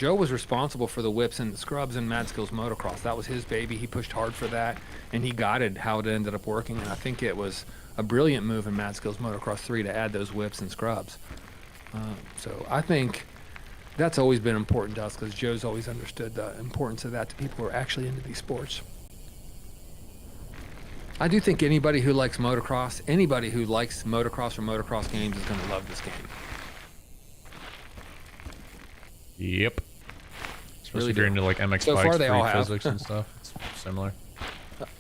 was responsible for the whips and the scrubs in Mad Skills Motocross. That was his baby. He pushed hard for that, and he guided how it ended up working, and I think it was a brilliant move in Mad Skills Motocross 3 to add those whips and scrubs. So I think that's always been important to us because Joe's always understood the importance of that to people who are actually into these sports. I do think anybody who likes motocross, or motocross games is going to love this game. Yep. Especially Really if you're do. into like MX So bikes, far, they all free have. physics and stuff. It's similar.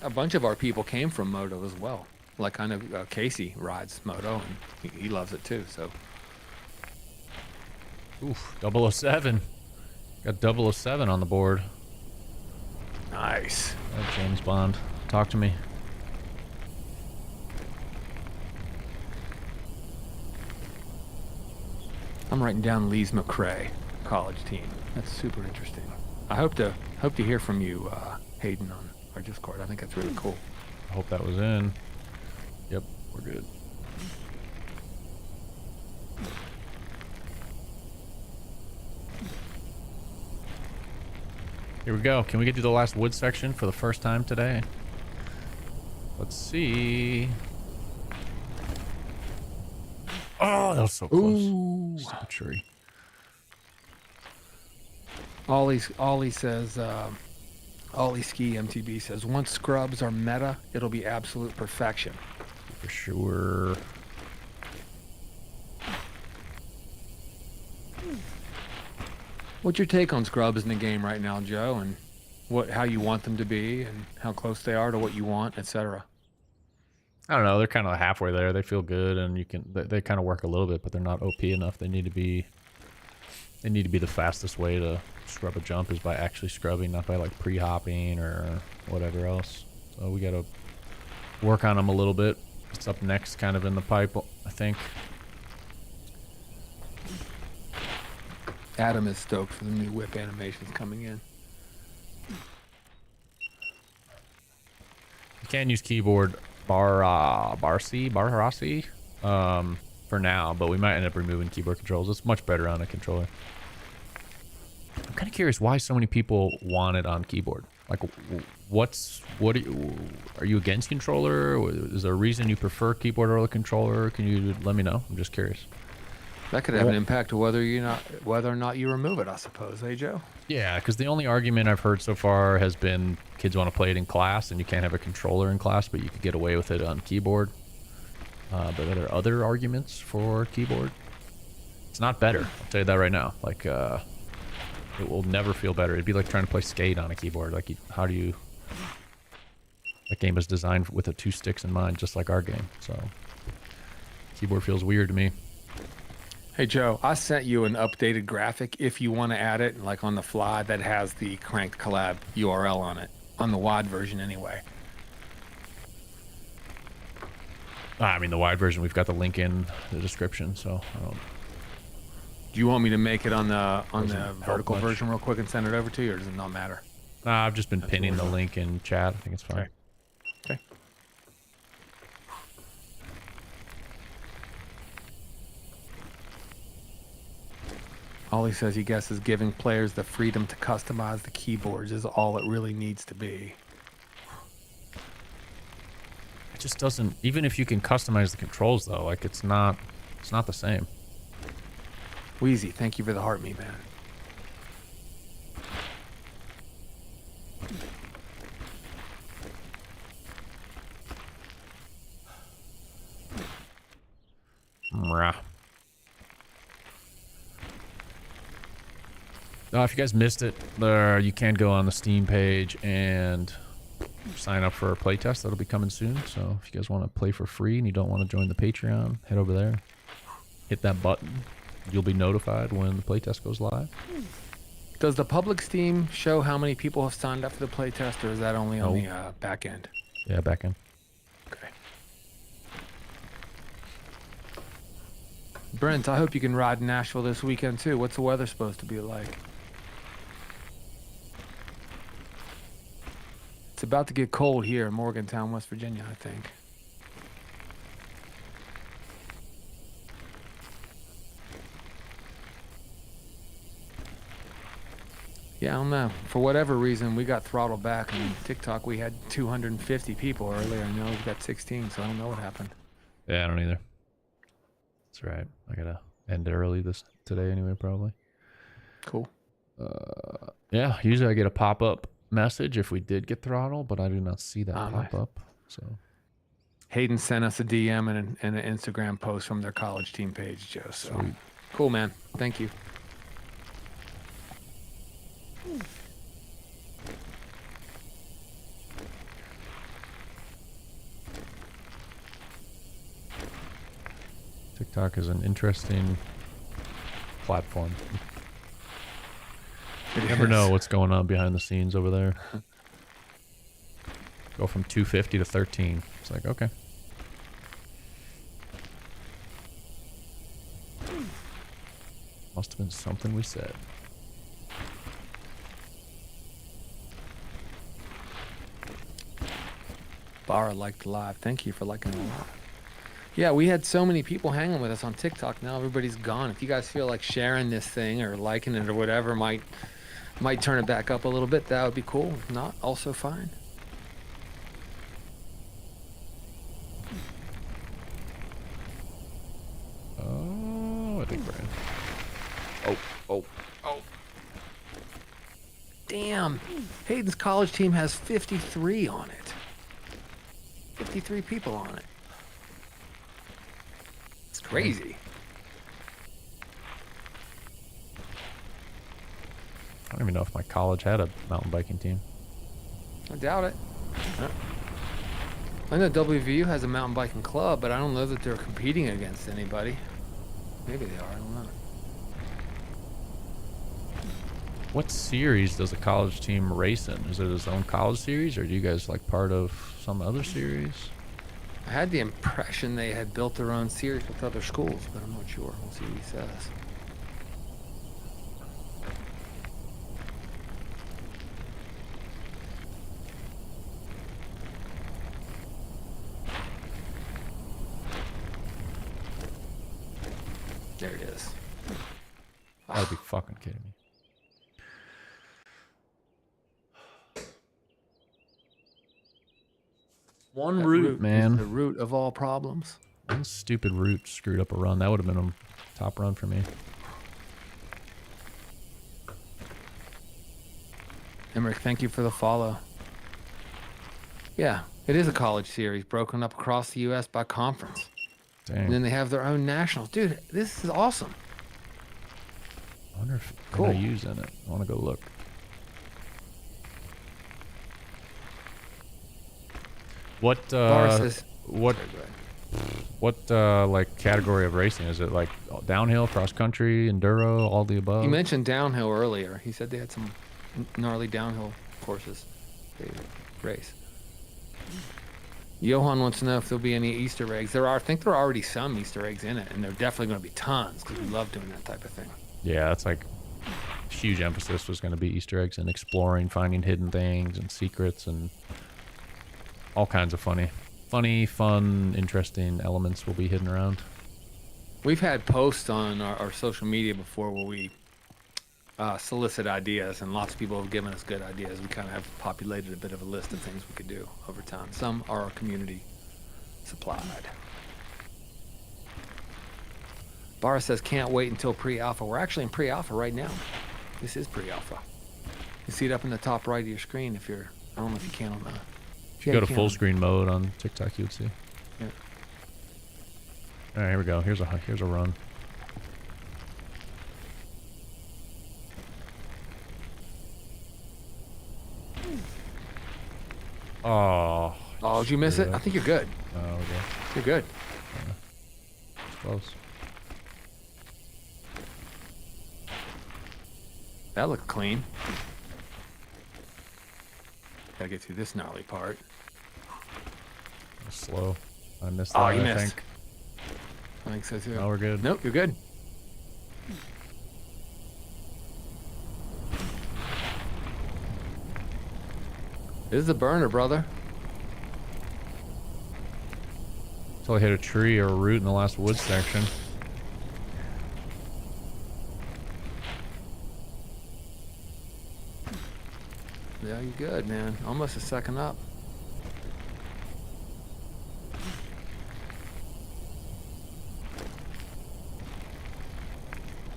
A bunch of our people came from moto as well. Like I know Casey rides moto and he loves it too. So Oof, 007. Got 007 on the board. nice. All right, James Bond, talk to me. I'm writing down Lee's McCrae college team. That's super interesting. I hope to hear from you, Hayden, on our Discord. I think that's really cool. I hope that was in. Yep, we're good. Here we go. Can we get to the last wood section for the first time today? Let's see. Oh, that was so close. Ooh. Stupid tree. Ollie says, Ollie Ski MTB says, once scrubs are meta, it'll be absolute perfection. For sure. What's your take on scrubs in the game right now, Joe, and how you want them to be and how close they are to what you want, etc.? I don't know. They're kind of halfway there. They feel good, and they kind of work a little bit, but they're not OP enough. They need to be the fastest way to scrub a jump is by actually scrubbing, not by like pre-hopping or whatever else. So we got to work on them a little bit. It's up next, kind of in the pipe, I think. Adam is stoked for the new whip animations coming in. You can use keyboard Barasi for now, but we might end up removing keyboard controls. It's much better on a controller. I'm kind of curious why so many people want it on keyboard. Like, are you against controller? Is there a reason you prefer keyboard or the controller? Can you let me know? I'm just curious. That could have an impact to whether or not you remove it, I suppose, eh, Joe? Yeah, because the only argument I've heard so far has been kids want to play it in class, and you can't have a controller in class, but you could get away with it on keyboard. But are there other arguments for keyboard? It's not better. I'll tell you that right now. Like, it will never feel better. It'd be like trying to play Skate on a keyboard. Like, how do you... That game is designed with 2 sticks in mind, just like our game. So, keyboard feels weird to me. Hey, Joe, I sent you an updated graphic if you want to add it, like on the fly, that has the Cranked Collab URL on it, on the wide version anyway. I mean, the wide version, we've got the link in the description, so I don't... Do you want me to make it on the vertical much. version real quick and send it over to you, or does it not matter? I've just been pinning the link in chat. I think it's fine. Okay. Ollie says he guesses giving players the freedom to customize the keyboards is all it really needs to be. It just doesn't. Even if you can customize the controls, though, like it's not the same. Wheezy, thank you for the heart, me man. Mrah. If you guys missed it, you can go on the Steam page and sign up for a playtest. That'll be coming soon. So if you guys want to play for free and you don't want to join the Patreon, head over there, hit that button. You'll be notified when the playtest goes live. Does the public Steam show how many people have signed up for the playtest, or is that only on the back end? Yeah, back end. Okay. Brent, I hope you can ride in Nashville this weekend too. What's the weather supposed to be like? It's about to get cold here in Morgantown, West Virginia, I think. Yeah, I don't know. For whatever reason, we got throttled back. On TikTok, we had 250 people earlier. I know we've got 16, so I don't know what happened. Yeah, I don't either. That's right. I gotta end it early today anyway, probably. Cool. Yeah, usually I get a pop-up message if we did get throttled, but I do not see that pop up. So Hayden sent us a DM and an Instagram post from their college team page, Joe. So sweet. Cool, man. Thank you. TikTok is an interesting platform. You never know what's going on behind the scenes over there. Go from 250 to 13. It's like, okay. Must have been something we said. Barra liked the live. Thank you for liking the live. Yeah, we had so many people hanging with us on TikTok. Now everybody's gone. If you guys feel like sharing this thing or liking it or whatever, might turn it back up a little bit, that would be cool. If not, also fine. Oh, I think we're in. Oh. Damn. Hayden's college team has 53 on it. 53 people on it. It's crazy. I don't even know if my college had a mountain biking team. I doubt it. I know WVU has a mountain biking club, but I don't know that they're competing against anybody. Maybe they are, I don't know. What series does a college team race in? Is it its own college series, or do you guys like part of some other series? I had the impression they had built their own series with other schools, but I'm not sure. We'll see what he says. There it is. I'd be fucking kidding me. One root, man. Is the root of all problems. One stupid root screwed up a run. That would have been a top run for me. Emmerich, thank you for the follow. Yeah, it is a college series broken up across the U.S. by conference. Dang. And then they have their own nationals. Dude, this is awesome. I wonder if Cool. I use in it. I want to go look. What Says, what like category of racing is it? Like downhill, cross country, enduro, all the above? You mentioned downhill earlier. He said they had some gnarly downhill courses they race. Johan wants to know if there'll be any Easter eggs. I think there are already some Easter eggs in it, and there are definitely going to be tons because we love doing that type of thing. Yeah, that's like huge emphasis was going to be Easter eggs and exploring, finding hidden things and secrets and all kinds of funny, fun, interesting elements will be hidden around. We've had posts on our social media before where we solicit ideas, and lots of people have given us good ideas. We kind of have populated a bit of a list of things we could do over time. Some are community supplied. Barra says, can't wait until pre-alpha. We're actually in pre-alpha right now. This is pre-alpha. You see it up in the top right of your screen if you're, I don't know if you can on that. If you go to full screen mode on TikTok, you would see. Yeah. All right, here we go. Here's a run. Oh. Oh, did you miss it? I think you're good. Oh, okay. You're good. Yeah. It's close. That looked clean. Gotta get through this gnarly part. Slow. I missed that. Oh, you I missed. think. I think so too. No, we're good. Nope, you're good. This is a burner, brother. Until I hit a tree or a root in the last wood section. Yeah, you're good, man. Almost a second up.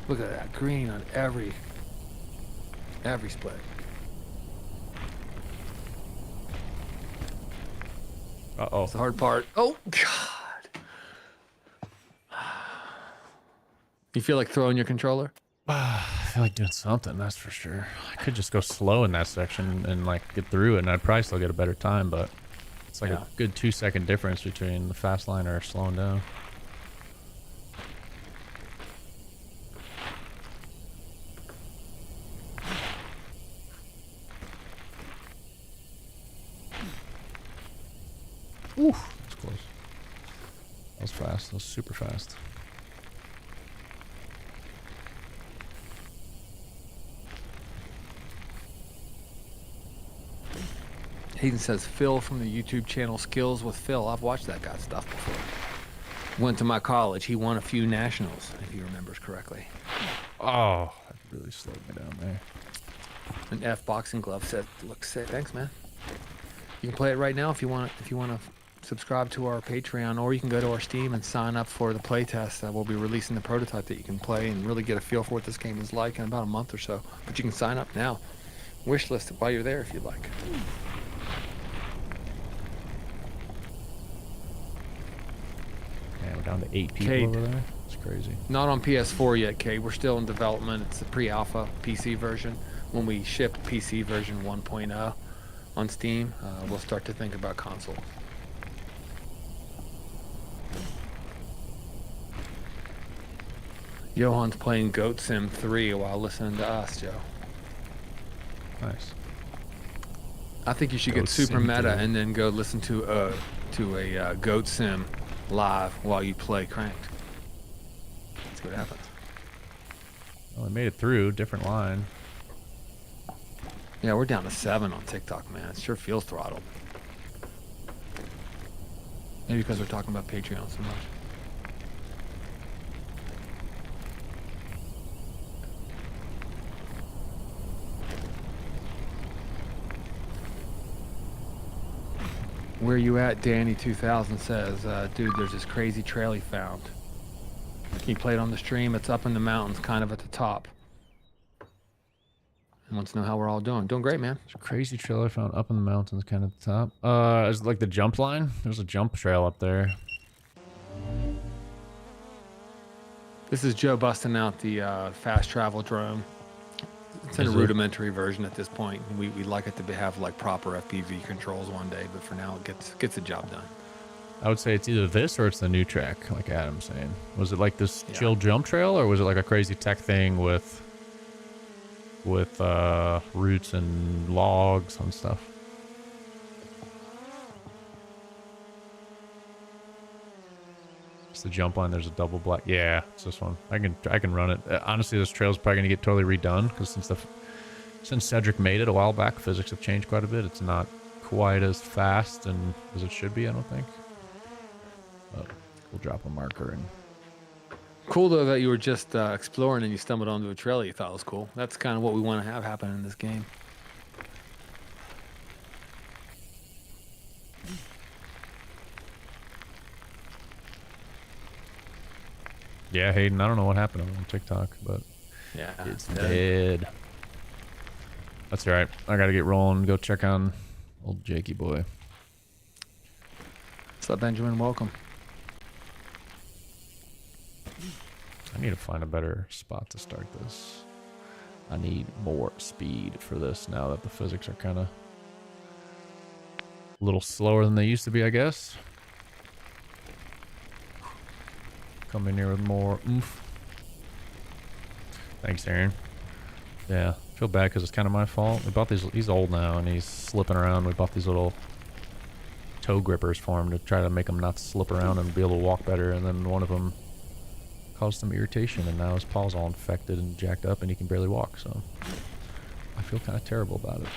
Look at that green on every split. Uh-oh. It's the hard part. Oh, God. You feel like throwing your controller? I feel like doing something, that's for sure. I could just go slow in that section and like get through it, and I'd probably still get a better time, but it's like a good 2-second difference between the fast line or slowing down. Ooh, that's close. That was fast. That was super fast. Hayden says, Phil from the YouTube channel Skills with Phil. I've watched that guy's stuff before. Went to my college. He won a few nationals, if he remembers correctly. Oh, that really slowed me down there. An F boxing glove said, looks sick. Thanks, man. You can play it right now if you want to subscribe to our Patreon, or you can go to our Steam and sign up for the playtest. We'll be releasing the prototype that you can play and really get a feel for what this game is like in about a month or so. But you can sign up now. Wish list it while you're there if you'd like. Man, we're down to 8 people Cade. over there. It's crazy. Not on PS4 yet, Kate. We're still in development. It's the pre-alpha PC version. When we ship PC version 1.0 on Steam, we'll start to think about console. Johan's playing Goat Sim 3 while listening to us, Joe. Nice. I think you should Goat get super Sim meta 3. and then go listen to a Goat Sim live while you play Cranked. See what happens. Well, we made it through. Different line. Yeah, we're down to 7 on TikTok, man. It sure feels throttled. Maybe because we're talking about Patreon so much. Where you at, Danny2000 says, dude, there's this crazy trail he found. He played on the stream. It's up in the mountains, kind of at the top. And wants to know how we're all doing. Doing great, man. There's a crazy trail I found up in the mountains, kind of at the top. Is it like the jump line? There's a jump trail up there. This is Joe busting out the fast travel drone. It's in a rudimentary version at this point. We'd like it to have like proper FPV controls one day, but for now it gets the job done. I would say it's either this or it's the new track, like Adam's saying. Was it like this chill jump trail, or was it like a crazy tech thing with roots and logs and stuff? It's the jump line. There's a double black. Yeah, it's this one. I can run it. Honestly, this trail's probably gonna get totally redone because since Cedric made it a while back, physics have changed quite a bit. It's not quite as fast and as it should be, I don't think. But we'll drop a marker and Cool though that you were just exploring and you stumbled onto a trail you thought was cool. That's kind of what we want to have happen in this game. Yeah, Hayden, I don't know what happened on TikTok, but Yeah, it's dead. That's all right. I got to get rolling. Go check on old Jakey boy. What's up, Benjamin? Welcome. I need to find a better spot to start this. I need more speed for this now that the physics are kind of a little slower than they used to be, I guess. Come in here with more oomph. Thanks, Aaron. Yeah, feel bad because it's kind of my fault. We bought these. He's old now and he's slipping around. We bought these little toe grippers for him to try to make him not slip around and be able to walk better. And then one of them caused some irritation, and now his paw's all infected and jacked up, and he can barely walk. So I feel kind of terrible about it.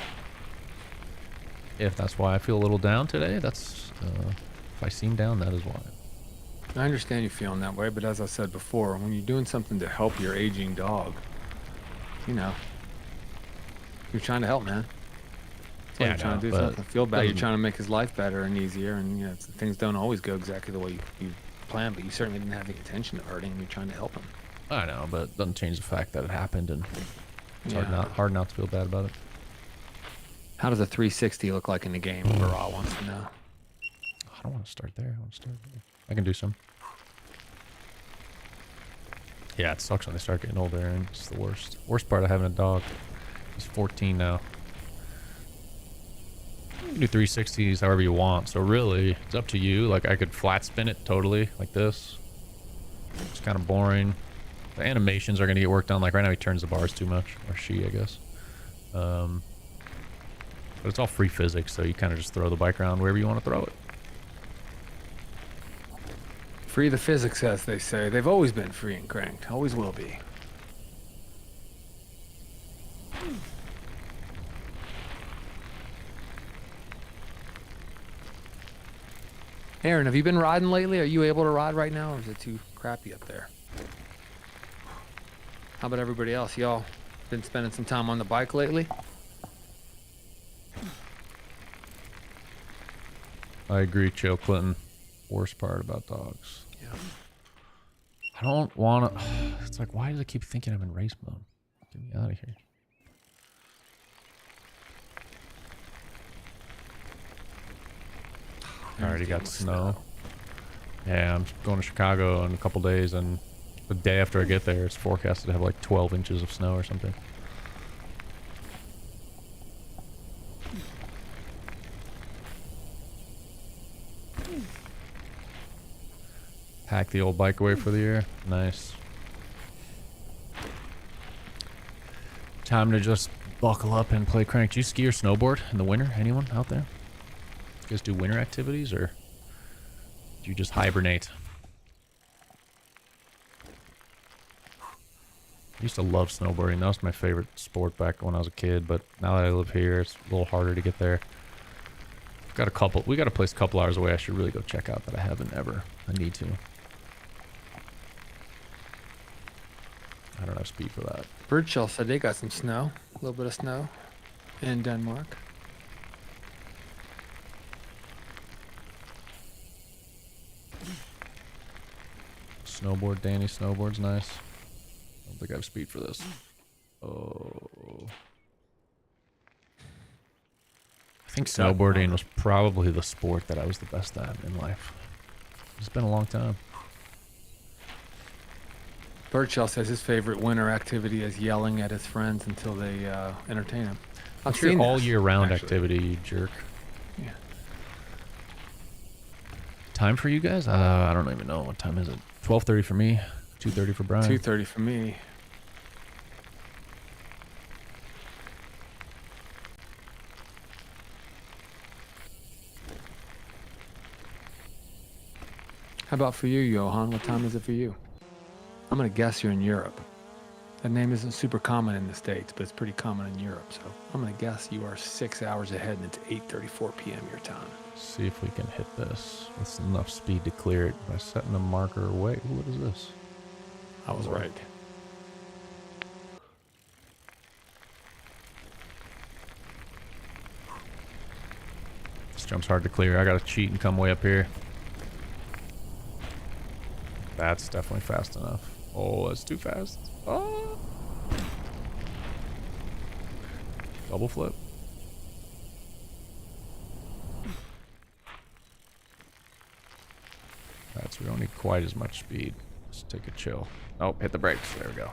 If that's why I feel a little down today, that's if I seem down, that is why. I understand you feeling that way, but as I said before, when you're doing something to help your aging dog, you know, you're trying to help, man. That's why you're trying to do something. Feel bad. You're trying to make his life better and easier, and you know, things don't always go exactly the way you planned, but you certainly didn't have the intention of hurting him. You're trying to help him. I know, but it doesn't change the fact that it happened, and it's hard not to feel bad about it. How does a 360 look like in the game? Barra wants to know. I don't want to start there. I want to start there. I can do some. Yeah, it sucks when they start getting older, and it's the worst. Worst part of having a dog. He's 14 now. You can do 360s however you want, so really, it's up to you. Like, I could flat spin it totally, like this. It's kind of boring. The animations are going to get worked on. Like, right now he turns the bars too much. Or she, I guess. But it's all free physics, so you kind of just throw the bike around wherever you want to throw it. Free the physics, as they say. They've always been free and cranked. Always will be. Aaron, have you been riding lately? Are you able to ride right now, or is it too crappy up there? How about everybody else? Y'all been spending some time on the bike lately? I agree, Chill Clinton. Worst part about dogs. Yeah. I don't want to... It's like, why do I keep thinking I'm in race mode? Get me out of here. I already got snow. Yeah, I'm going to Chicago in a couple days, and the day after I get there, it's forecasted to have like 12 inches of snow or something. Pack the old bike away for the year. Nice. Time to just buckle up and play crank. Do you ski or snowboard in the winter? Anyone out there? You guys do winter activities, or do you just hibernate? I used to love snowboarding. That was my favorite sport back when I was a kid, but now that I live here, it's a little harder to get there. We got a place a couple hours away I should really go check out that I haven't ever. I need to. I don't have speed for that. Birdshell said they got some snow. A little bit of snow in Denmark. Snowboard, Danny snowboard's nice. I don't think I have speed for this. Oh. I think snowboarding was probably the sport that I was the best at in life. It's been a long time. Birdshell says his favorite winter activity is yelling at his friends until they entertain him. That's your all-year-round activity, you jerk. Yeah. Time for you guys? I don't even know. What time is it? 12:30 for me. 2:30 for Brian. 2:30 for me. How about for you, Johan? What time is it for you? I'm going to guess you're in Europe. That name isn't super common in the States, but it's pretty common in Europe. So I'm going to guess you are 6 hours ahead, and it's 8:34 p.m. your time. See if we can hit this with enough speed to clear it by setting a marker. Wait, what is this? I was right. This jump's hard to clear. I gotta cheat and come way up here. That's definitely fast enough. Oh, that's too fast. Oh. Double flip. That's, we don't need quite as much speed. Let's take a chill. Oh, hit the brakes. There we go.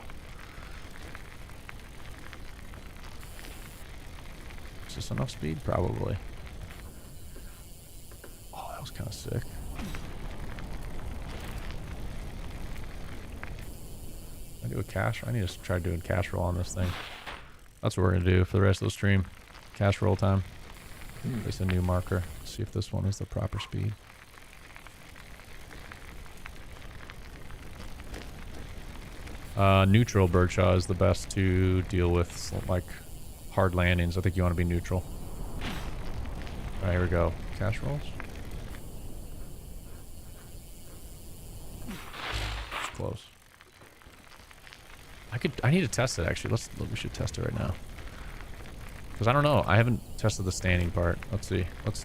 Is this enough speed? Probably. Oh, that was kind of sick. I do a cash. I need to try doing cash roll on this thing. That's what we're gonna do for the rest of the stream. Cash roll time. Place a new marker. See if this one is the proper speed. Neutral Birdshaw is the best to deal with like hard landings. I think you want to be neutral. All right, here we go. Cash rolls. It's close. I need to test it actually. We should test it right now. Because I don't know. I haven't tested the standing part. Let's see. Let's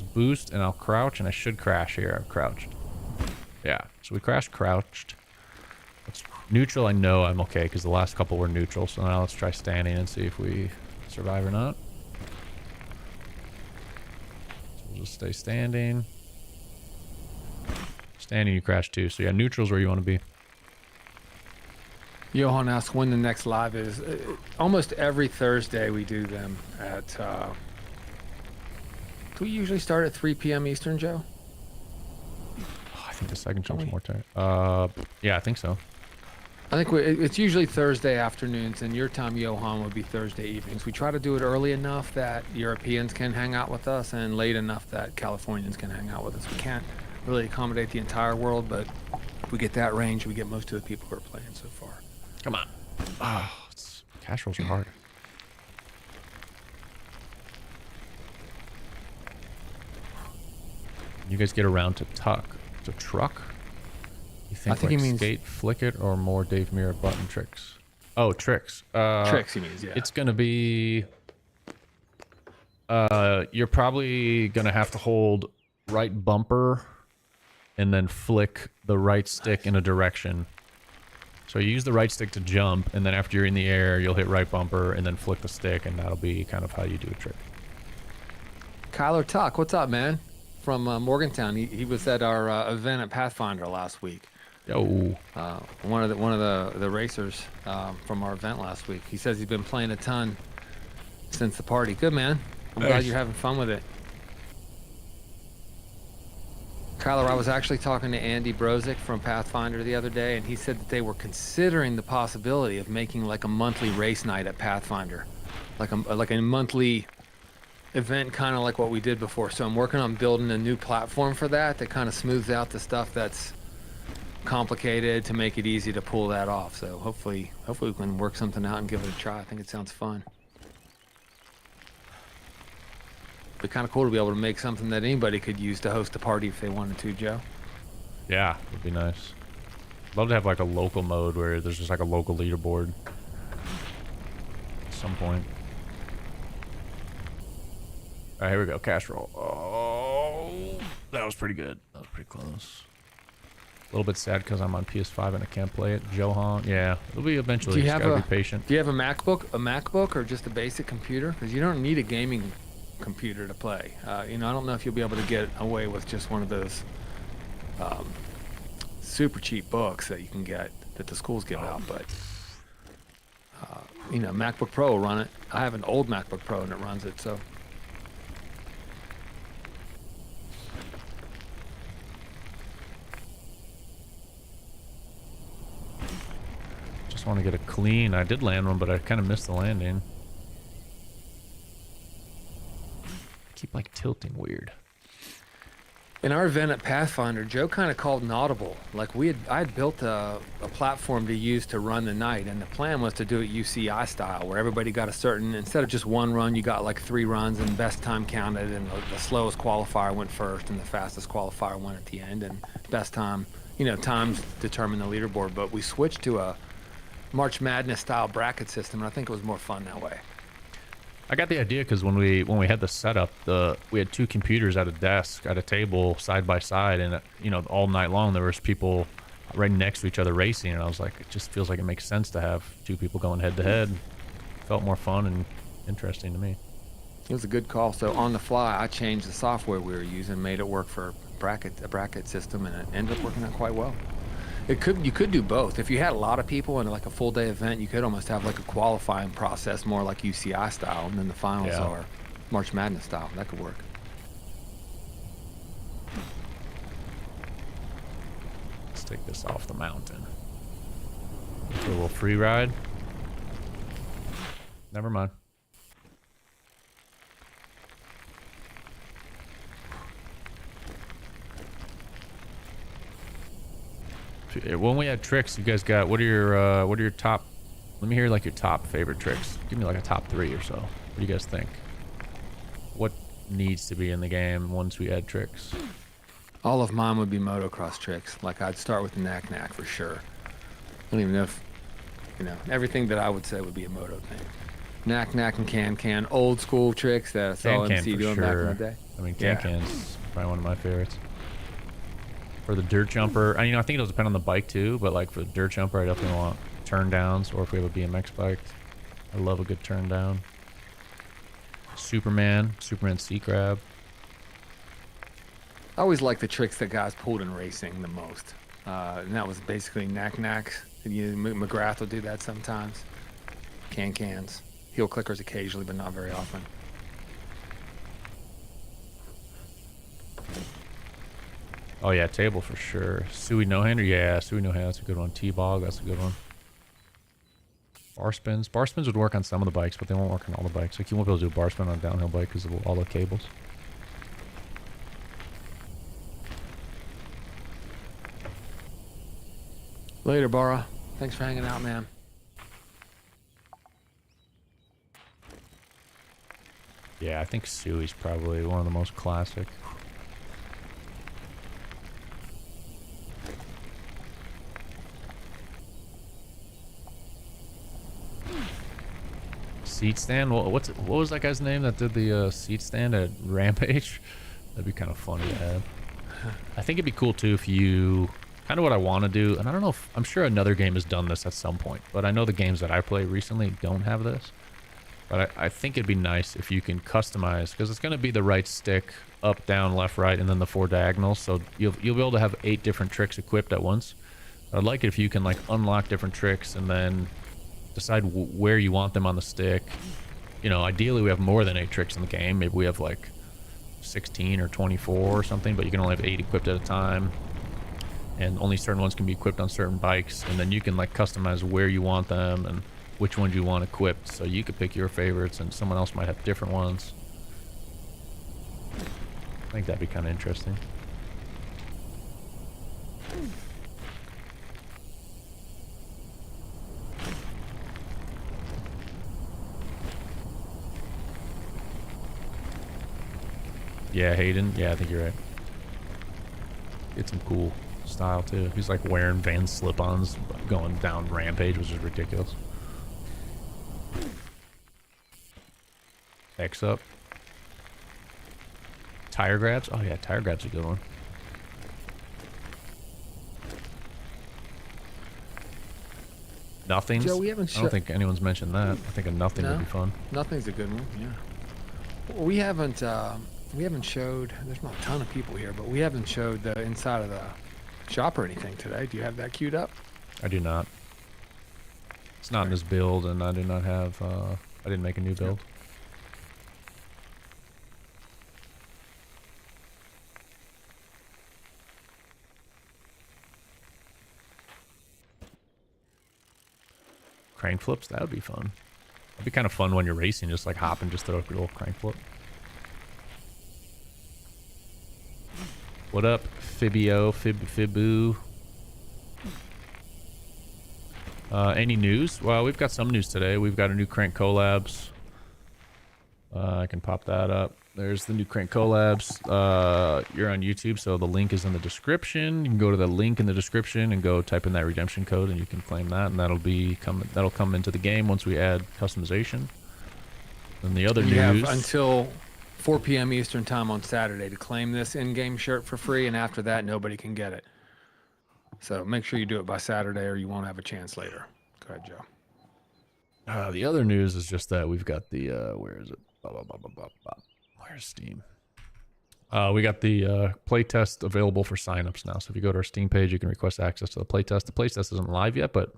boost and I'll crouch and I should crash here. I've crouched. Yeah. So we crouched. Let's neutral. I know I'm okay because the last couple were neutral. So now let's try standing and see if we survive or not. So we'll just stay standing. Standing, you crash too. So yeah, neutral's where you want to be. Johan asked when the next live is. Almost every Thursday we do them at. Do we usually start at 3 p.m. Eastern, Joe? Oh, I think the second jump's more time. Yeah, I think so. I think it's usually Thursday afternoons, and your time, Johan, would be Thursday evenings. We try to do it early enough that Europeans can hang out with us, and late enough that Californians can hang out with us. We can't really accommodate the entire world, but if we get that range, we get most of the people who are playing so far. Come on. Oh, cash rolls are hard. You guys get around to truck? You think, I think like he means skate, flick it, or more Dave Mirra button tricks? Oh, tricks. Tricks, he means, yeah. It's gonna be... you're probably gonna have to hold right bumper and then flick the right stick in a direction. So you use the right stick to jump, and then after you're in the air, you'll hit right bumper and then flick the stick, and that'll be kind of how you do a trick. Kyler Tuck, what's up, man? From Morgantown. He was at our event at Pathfinder last week. Yo. One of the racers from our event last week. He says he's been playing a ton since the party. Good, man. I'm glad you're having fun with it. Kyler, I was actually talking to Andy Brozick from Pathfinder the other day, and he said that they were considering the possibility of making like a monthly race night at Pathfinder, like a monthly event, kind of like what we did before. So I'm working on building a new platform for that kind of smooths out the stuff that's complicated to make it easy to pull that off. So hopefully we can work something out and give it a try. I think it sounds fun. It'd be kind of cool to be able to make something that anybody could use to host a party if they wanted to, Joe. Yeah, it'd be nice. Love to have like a local mode where there's just like a local leaderboard at some point. All right, here we go. Cash roll. Oh, that was pretty good. That was pretty close. A little bit sad because I'm on PS5 and I can't play it. Johan, yeah, it'll be eventually. Do you just gotta be patient. Do you have a MacBook, or just a basic computer? Because you don't need a gaming computer to play. I don't know if you'll be able to get away with just one of those super cheap books that you can get that the schools give out, but MacBook Pro will run it. I have an old MacBook Pro and it runs it, so. Just want to get a clean. I did land one, but I kind of missed the landing. Keep like tilting weird. In our event at Pathfinder, Joe kind of called an audible. Like I had built a platform to use to run the night, and the plan was to do it UCI style, where everybody got a certain, instead of just one run, you got like 3 runs, and best time counted, and the slowest qualifier went first, and the fastest qualifier went at the end, and best time, times determine the leaderboard, but we switched to a March Madness style bracket system, and I think it was more fun that way. I got the idea because when we had the setup, we had 2 computers at a desk at a table side by side, and all night long there was people right next to each other racing, and I was like, it just feels like it makes sense to have 2 people going head to head. Felt more fun and interesting to me. It was a good call. So on the fly, I changed the software we were using, made it work for a bracket system, and it ended up working out quite well. You could do both. If you had a lot of people and like a full day event, you could almost have like a qualifying process more like UCI style, and then the finals are March Madness style. That could work. Let's take this off the mountain. Do a little free ride. Never mind. When we had tricks, you guys got what are your top? Let me hear like your top favorite tricks. Give me like a top 3 or so. What do you guys think? What needs to be in the game once we add tricks? All of mine would be motocross tricks. Like I'd start with the knack for sure. I don't even know if everything that I would say would be a moto thing. Knack and can old school tricks that I saw MC doing back in the day. I mean, can's probably one of my favorites. For the dirt jumper, I think it'll depend on the bike too, but like for the dirt jumper, I definitely want turn downs, or if we have a BMX bike, I love a good turn down. Superman C grab. I always like the tricks that guys pulled in racing the most, and that was basically knacks. McGrath will do that sometimes. Cans, heel clickers occasionally, but not very often. Oh yeah, table for sure. Suey no-hander, yeah, Suey no-hander, that's a good one. T-bog, that's a good one. Bar spins would work on some of the bikes, but they won't work on all the bikes. Like you won't be able to do a bar spin on a downhill bike because of all the cables. Later, Bara. Thanks for hanging out, man. Yeah, I think Suey's probably one of the most classic. Seat stand? What was that guy's name that did the seat stand at Rampage? That'd be kind of funny to add. I think it'd be cool too if you... Kind of what I want to do, and I don't know if... I'm sure another game has done this at some point, but I know the games that I play recently don't have this. But I think it'd be nice if you can customize, because it's going to be the right stick, up, down, left, right, and then the 4 diagonals, so you'll be able to have 8 different tricks equipped at once. I'd like it if you can like unlock different tricks and then decide where you want them on the stick. Ideally we have more than 8 tricks in the game. Maybe we have like 16 or 24 or something, but you can only have 8 equipped at a time, and only certain ones can be equipped on certain bikes, and then you can like customize where you want them and which ones you want equipped, so you could pick your favorites and someone else might have different ones. I think that'd be kind of interesting. Yeah, Hayden. Yeah, I think you're right. Get some cool style too. He's like wearing Van slip-ons going down Rampage, which is ridiculous. X up. Tire grabs. Oh yeah, tire grabs a good one. Nothings. Joe, we haven't I don't think anyone's mentioned that. I think a nothing would be fun. Nothing's a good one. Yeah. Well, we haven't showed. There's not a ton of people here, but we haven't showed the inside of the shop or anything today. Do you have that queued up? I do not. It's not in this build, and I do not have. I didn't make a new build. Crank flips, that would be fun. It'd be kind of fun when you're racing, just like hop and just throw a little crank flip. What up, Fibu? Any news? Well, we've got some news today. We've got a new crank collabs. I can pop that up. There's the new Crank collabs. You're on YouTube, so the link is in the description. You can go to the link in the description and go type in that redemption code, and you can claim that, and that'll come into the game once we add customization. And the other You news. have until 4 p.m. Eastern time on Saturday to claim this in-game shirt for free, and after that, nobody can get it. So make sure you do it by Saturday, or you won't have a chance later. Go ahead, Joe. The other news is just that we've got the where is it? Where's Steam? We got the playtest available for signups now. So if you go to our Steam page, you can request access to the playtest. The playtest isn't live yet, but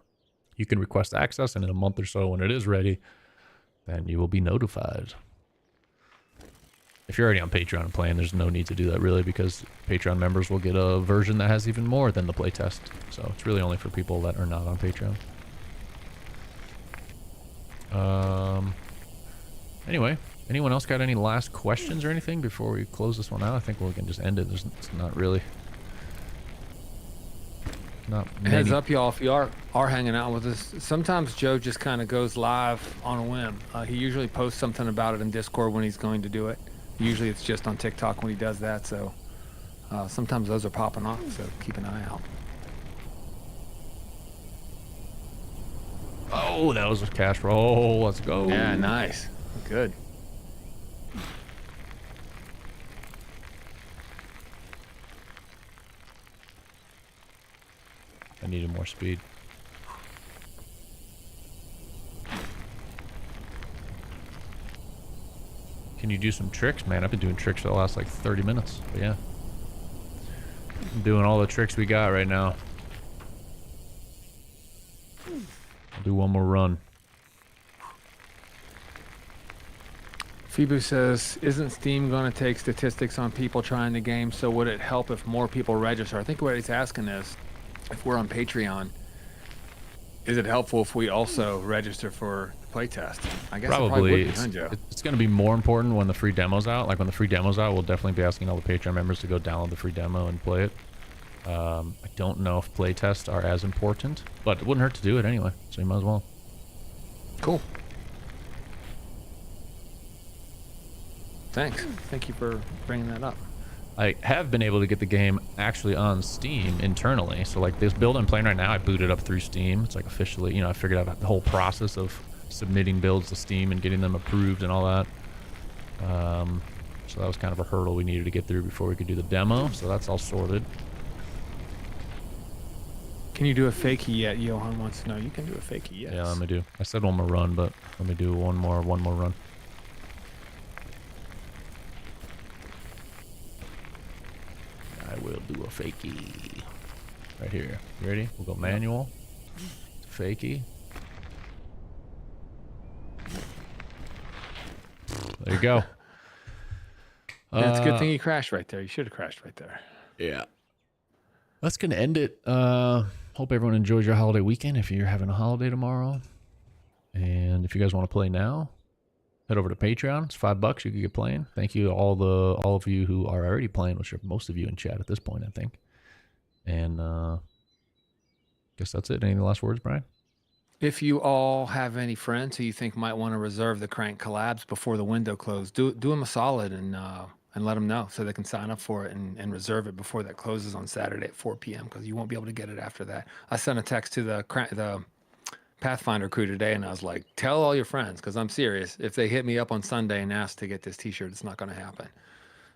you can request access, and in a month or so, when it is ready, then you will be notified. If you're already on Patreon and playing, there's no need to do that really, because Patreon members will get a version that has even more than the playtest. So it's really only for people that are not on Patreon. Anyway, anyone else got any last questions or anything before we close this one out? I think we can just end it. It's not really... Not many. Heads up, y'all, if you are hanging out with us, sometimes Joe just kind of goes live on a whim. He usually posts something about it in Discord when he's going to do it. Usually it's just on TikTok when he does that, so sometimes those are popping off, so keep an eye out. Oh, that was a cash roll. Let's go. Yeah, nice. Good. I needed more speed. Can you do some tricks? Man, I've been doing tricks for the last like 30 minutes. But yeah. I'm doing all the tricks we got right now. I'll do one more run. Phoebe says, isn't Steam going to take statistics on people trying the game, so would it help if more people register? I think what he's asking is, if we're on Patreon, is it helpful if we also register for playtest? I guess Probably. It would be, It's going to be more important when the free demo's out. Like when the free demo's out, we'll definitely be asking all the Patreon members to go download the free demo and play it. I don't know if playtests are as important, but it wouldn't hurt to do it anyway, so you might as well. Cool. Thanks. Thank you for bringing that up. I have been able to get the game actually on Steam internally. So like this build I'm playing right now, I booted up through Steam. It's like officially, you know, I figured out the whole process of submitting builds to Steam and getting them approved and all that. So that was kind of a hurdle we needed to get through before we could do the demo. So that's all sorted. Can you do a fakie yet? Johan wants to know. You can do a fakie, yes. Yeah, let me do. I said one more run, but let me do one more run. I will do a fakie. Right here. You ready? We'll go manual. Fakie. There you go. Yeah, it's a good thing you crashed right there. You should have crashed right there. Yeah. That's going to end it. Hope everyone enjoys your holiday weekend if you're having a holiday tomorrow. And if you guys want to play now, head over to Patreon. It's $5. You can get playing. Thank you to all of you who are already playing, which are most of you in chat at this point, I think. And guess that's it. Any last words, Brian? If you all have any friends who you think might want to reserve the Crank collabs before the window closes, do them a solid and let them know so they can sign up for it and reserve it before that closes on Saturday at 4 p.m. because you won't be able to get it after that. I sent a text to the Pathfinder crew today, and I was like, tell all your friends, because I'm serious. If they hit me up on Sunday and ask to get this t-shirt, it's not going to happen.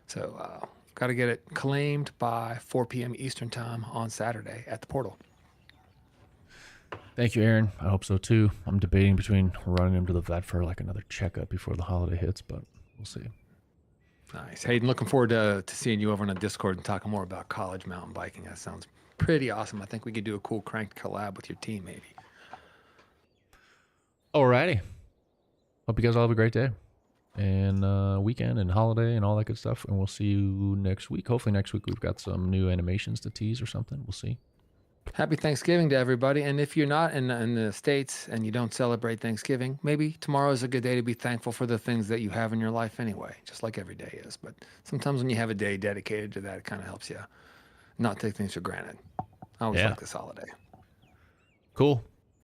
So got to get it claimed by 4 p.m. Eastern time on Saturday at the portal. Thank you, Aaron. I hope so too. I'm debating between running him to the vet for like another checkup before the holiday hits, but we'll see. Nice. Hayden, looking forward to seeing you over on the Discord and talking more about college mountain biking. That sounds pretty awesome. I think we could do a cool Cranked collab with your team, maybe. Alrighty. Hope you guys all have a great day and weekend and holiday and all that good stuff. And we'll see you next week. Hopefully next week we've got some new animations to tease or something. We'll see. Happy Thanksgiving to everybody. And if you're not in the States and you don't celebrate Thanksgiving, maybe tomorrow is a good day to be thankful for the things that you have in your life anyway, just like every day is. But sometimes when you have a day dedicated to that, it kind of helps you not take things for granted. I always like this holiday. Cool.